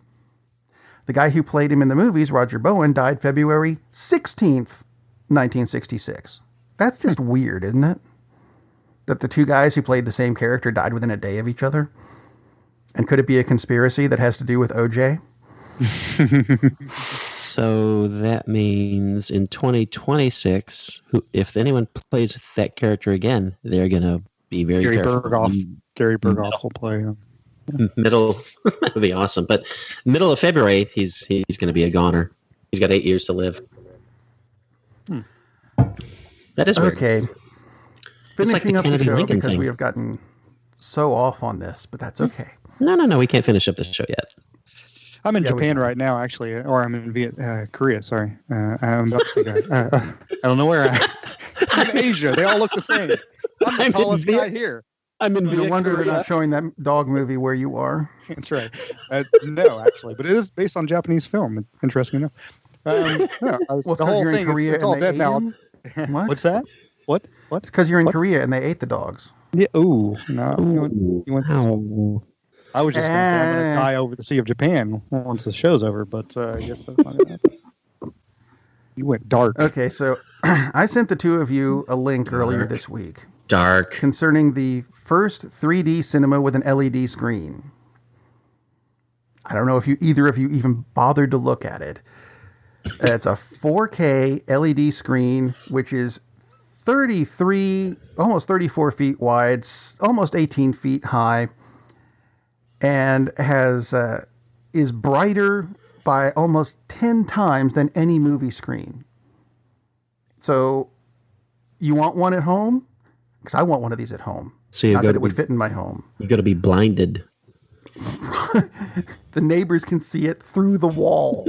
[SPEAKER 1] The guy who played him in the movies, Roger Bowen, died February 16th, 1966. That's just weird, isn't it? That the two guys who played the same character died within a day of each other? And could it be a conspiracy that has to do with OJ?
[SPEAKER 2] So that means in 2026, if anyone plays that character again, they're going to be very careful.
[SPEAKER 3] Gary Berghoff will play him.
[SPEAKER 2] Middle, that would be awesome. But middle of February, he's going to be a goner. He's got 8 years to live. That is weird.
[SPEAKER 1] Okay.
[SPEAKER 2] It's like
[SPEAKER 1] Finishing up the
[SPEAKER 2] Kennedy
[SPEAKER 1] show
[SPEAKER 2] Lincoln
[SPEAKER 1] because
[SPEAKER 2] thing.
[SPEAKER 1] we have gotten so off on this, but that's okay.
[SPEAKER 2] No, we can't finish up the show yet.
[SPEAKER 3] I'm in Japan right now, actually, or I'm in Korea. Sorry, I'm about to say that. I don't know where I'm in Asia. They all look the same. I'm the tallest guy here.
[SPEAKER 2] I'm in.
[SPEAKER 1] No wonder they're not showing that dog movie where you are.
[SPEAKER 3] That's right. No, actually, but it is based on Japanese film. Interesting enough. The whole thing. It's all dead now.
[SPEAKER 1] What?
[SPEAKER 3] What's that? What?
[SPEAKER 1] It's because you're in Korea and they ate the dogs.
[SPEAKER 3] Yeah. Ooh. No. You went. I was just going to say I'm going to die over the Sea of Japan once the show's over, but I guess that's not going to happen. You went dark.
[SPEAKER 1] Okay, so I sent the two of you a link earlier this week.
[SPEAKER 2] Dark.
[SPEAKER 1] Concerning the first 3D cinema with an LED screen. I don't know if either of you even bothered to look at it. It's a 4K LED screen, which is 33, almost 34 feet wide, almost 18 feet high, and is brighter by almost 10 times than any movie screen. So, you want one at home? Because I want one of these at home.
[SPEAKER 2] So
[SPEAKER 1] Not that it would fit in my home.
[SPEAKER 2] You got to be blinded.
[SPEAKER 1] The neighbors can see it through the wall.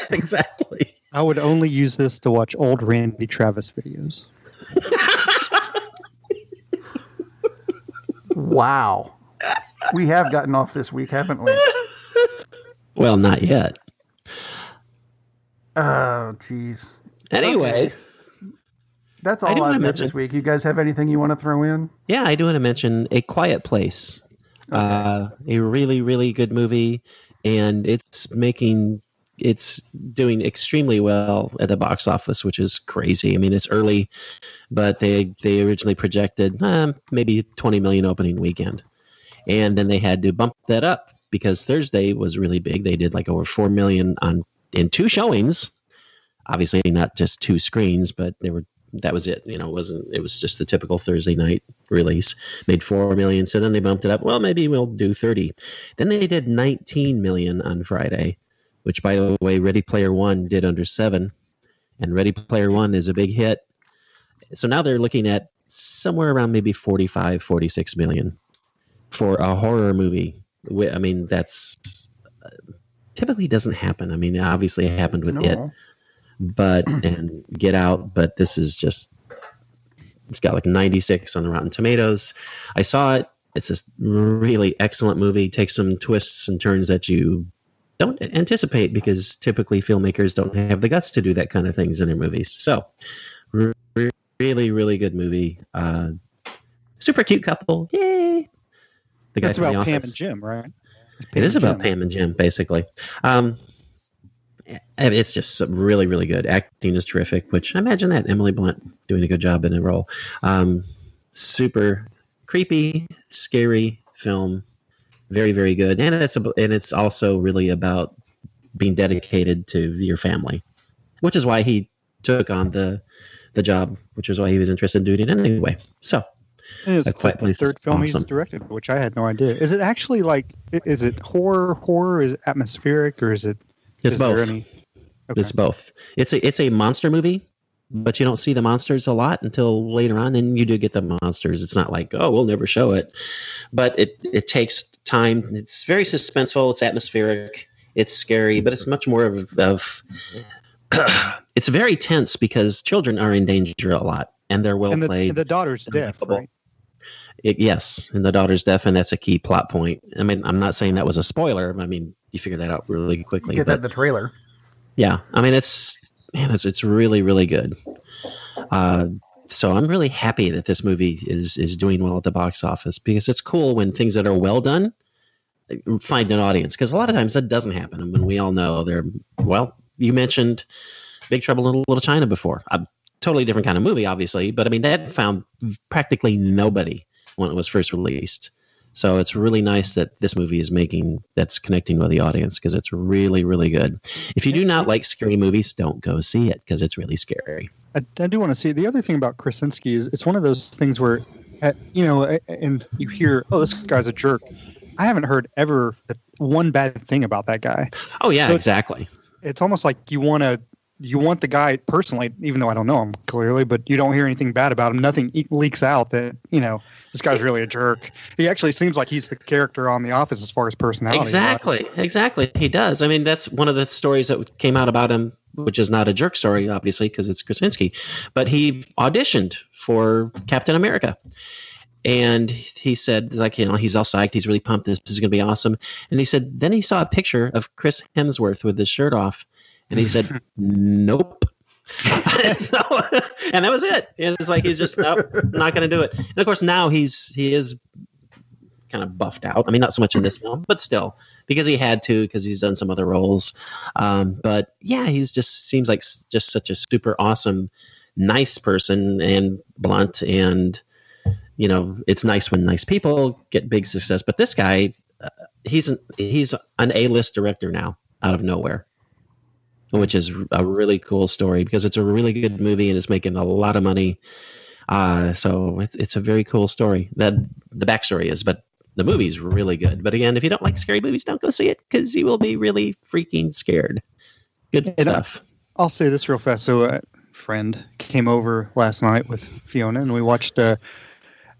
[SPEAKER 2] Exactly.
[SPEAKER 3] I would only use this to watch old Randy Travis videos.
[SPEAKER 1] Wow. We have gotten off this week, haven't we?
[SPEAKER 2] Well, not yet.
[SPEAKER 1] Oh, jeez.
[SPEAKER 2] Anyway.
[SPEAKER 1] Okay. That's all I've got this week. You guys have anything you want to throw in?
[SPEAKER 2] Yeah, I do want to mention A Quiet Place. Okay. A really, really good movie, and it's doing extremely well at the box office, which is crazy. I mean, it's early, but they originally projected maybe 20 million opening weekend, and then they had to bump that up because Thursday was really big. They did like over 4 million in 2 showings. Obviously, not just 2 screens, but that was it. You know, it was just the typical Thursday night release. Made 4 million, so then they bumped it up. Well, maybe we'll do 30. Then they did 19 million on Friday, which, by the way, Ready Player One did under 7, and Ready Player One is a big hit. So now they're looking at somewhere around maybe 45, 46 million for a horror movie. I mean, that's typically doesn't happen. I mean, obviously it happened with It. And Get Out, but this is just, it's got like 96 on the Rotten Tomatoes. I saw it. It's a really excellent movie. Takes some twists and turns that you don't anticipate because typically filmmakers don't have the guts to do that kind of things in their movies. So really, really good movie. Super cute couple. Yay. The guy
[SPEAKER 3] That's
[SPEAKER 2] from
[SPEAKER 3] about
[SPEAKER 2] The
[SPEAKER 3] Pam
[SPEAKER 2] Office.
[SPEAKER 3] and Jim, right?
[SPEAKER 2] It is about Pam and Jim, basically. It's just really, really good. Acting is terrific, which I imagine that Emily Blunt doing a good job in the role. Super creepy, scary film. Very, very good. And it's also really about being dedicated to your family, which is why he took on the job, which is why he was interested in doing it anyway. So
[SPEAKER 3] it's the third film he's directed, which I had no idea. Is it actually is it horror? Is it atmospheric, or is it?
[SPEAKER 2] It's both.
[SPEAKER 3] Okay.
[SPEAKER 2] It's both. It's a monster movie, but you don't see the monsters a lot until later on, and you do get the monsters. It's not like, oh, we'll never show it. But it takes time. It's very suspenseful. It's atmospheric. It's scary, but it's much more of it's very tense because children are in danger a lot, and they're played.
[SPEAKER 3] And the daughter's deaf, right?
[SPEAKER 2] Yes, and the daughter's deaf, and that's a key plot point. I mean, I'm not saying that was a spoiler. I mean, you figure that out really quickly.
[SPEAKER 1] You get that in the trailer.
[SPEAKER 2] Yeah, I mean, it's really, really good. So I'm really happy that this movie is doing well at the box office because it's cool when things that are well done find an audience, because a lot of times that doesn't happen. I mean, we all know you mentioned Big Trouble in Little China before. A totally different kind of movie, obviously, but I mean, that found practically nobody when it was first released. So it's really nice that this movie is that's connecting with the audience because it's really, really good. If you do not like scary movies, don't go see it because it's really scary.
[SPEAKER 3] I do want to see it. The other thing about Krasinski is it's one of those things where, and you hear, oh, this guy's a jerk. I haven't heard ever one bad thing about that guy.
[SPEAKER 2] Oh, yeah, so exactly.
[SPEAKER 3] It's almost like you want the guy personally, even though I don't know him clearly, but you don't hear anything bad about him. Nothing leaks out that, this guy's really a jerk. He actually seems like he's the character on The Office as far as personality.
[SPEAKER 2] Exactly. He does. I mean, that's one of the stories that came out about him, which is not a jerk story, obviously, because it's Krasinski. But he auditioned for Captain America. And he said, he's all psyched. He's really pumped. This is going to be awesome. And he said, then he saw a picture of Chris Hemsworth with his shirt off. And he said, nope. And that was it. It's like he's just nope, not going to do it. And of course, now he is kind of buffed out. I mean, not so much in this film, but still, because he had to, because he's done some other roles. But yeah, he's just seems like just such a super awesome, nice person and blunt. And, it's nice when nice people get big success. But this guy, he's an A-list director now out of nowhere, which is a really cool story because it's a really good movie and it's making a lot of money. So it's a very cool story. That the backstory is, but the movie's really good. But again, if you don't like scary movies, don't go see it because you will be really freaking scared. Good stuff.
[SPEAKER 3] I'll say this real fast. So a friend came over last night with Fiona and we watched,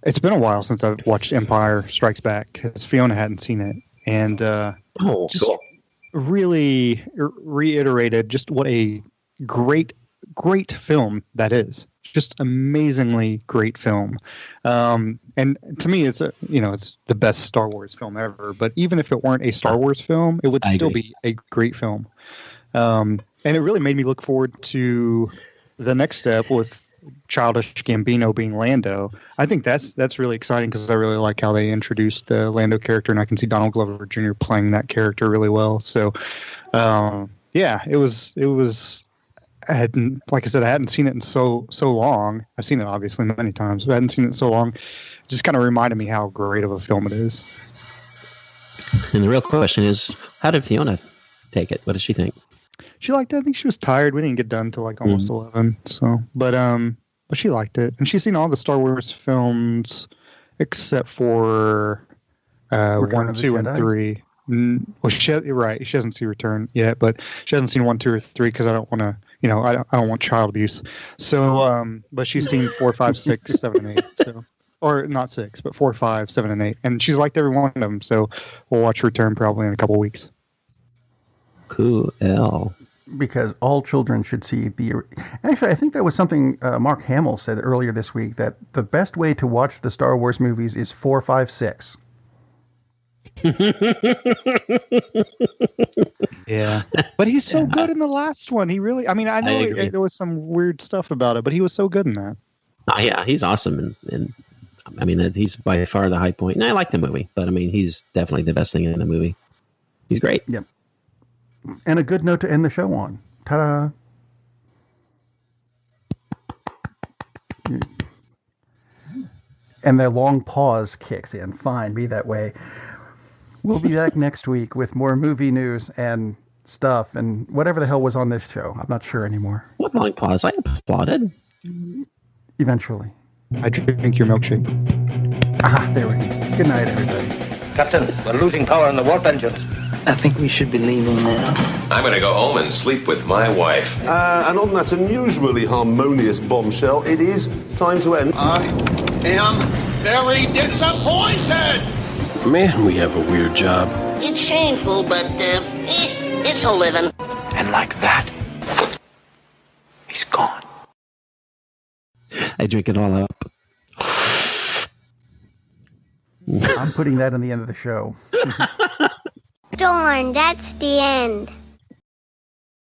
[SPEAKER 3] it's been a while since I've watched Empire Strikes Back because Fiona hadn't seen it. And
[SPEAKER 2] cool.
[SPEAKER 3] Really reiterated just what a great film that is. Just amazingly great film. And to me, it's it's the best Star Wars film ever. But even if it weren't a Star Wars film, it would still be a great film. And it really made me look forward to the next step with Childish Gambino being Lando. I think that's really exciting because I really like how they introduced the Lando character, and I can see Donald Glover Jr. playing that character really well. So, it was. Like I said, I hadn't seen it in so long. I've seen it obviously many times, but I hadn't seen it in so long. It just kind of reminded me how great of a film it is.
[SPEAKER 2] And the real question is, how did Fiona take it? What did she think?
[SPEAKER 3] She liked it. I think she was tired. We didn't get done till like almost 11. So, but she liked it, and she's seen all the Star Wars films except for 1, 2, and 3. Well, you're right. She hasn't seen Return yet, but she hasn't seen 1, 2, or 3 because I don't want to. I don't want child abuse. So, but she's seen 4, 5, 6, 7, and 8. So, or not 6, but 4, 5, 7, and 8, and she's liked every one of them. So, we'll watch Return probably in a couple weeks.
[SPEAKER 2] Cool.
[SPEAKER 1] Because all children should see Actually, I think that was something Mark Hamill said earlier this week, that the best way to watch the Star Wars movies is 4, 5, 6.
[SPEAKER 3] Yeah, but he's so good in the last one. He really, I know there was some weird stuff about it, but he was so good in that.
[SPEAKER 2] Oh, yeah, he's awesome. And he's by far the high point. And I like the movie, but he's definitely the best thing in the movie. He's great.
[SPEAKER 1] Yep. And a good note to end the show on. Ta-da. And the long pause kicks in. Fine, be that way. We'll be back next week with more movie news and stuff and whatever the hell was on this show. I'm not sure anymore.
[SPEAKER 2] What long pause? I applauded.
[SPEAKER 1] Eventually.
[SPEAKER 3] I drink your milkshake.
[SPEAKER 1] There we go. Good night, everybody.
[SPEAKER 4] Captain, we're losing power in the warp engines.
[SPEAKER 5] I think we should be leaving now.
[SPEAKER 6] I'm going to go home and sleep with my wife.
[SPEAKER 7] And on that unusually harmonious bombshell, it is time to end.
[SPEAKER 8] I am very disappointed!
[SPEAKER 9] Man, we have a weird job.
[SPEAKER 10] It's shameful, but, it's a living.
[SPEAKER 5] And like that, he's gone.
[SPEAKER 2] I drink it all up.
[SPEAKER 1] I'm putting that in the end of the show.
[SPEAKER 11] Darn, that's the end.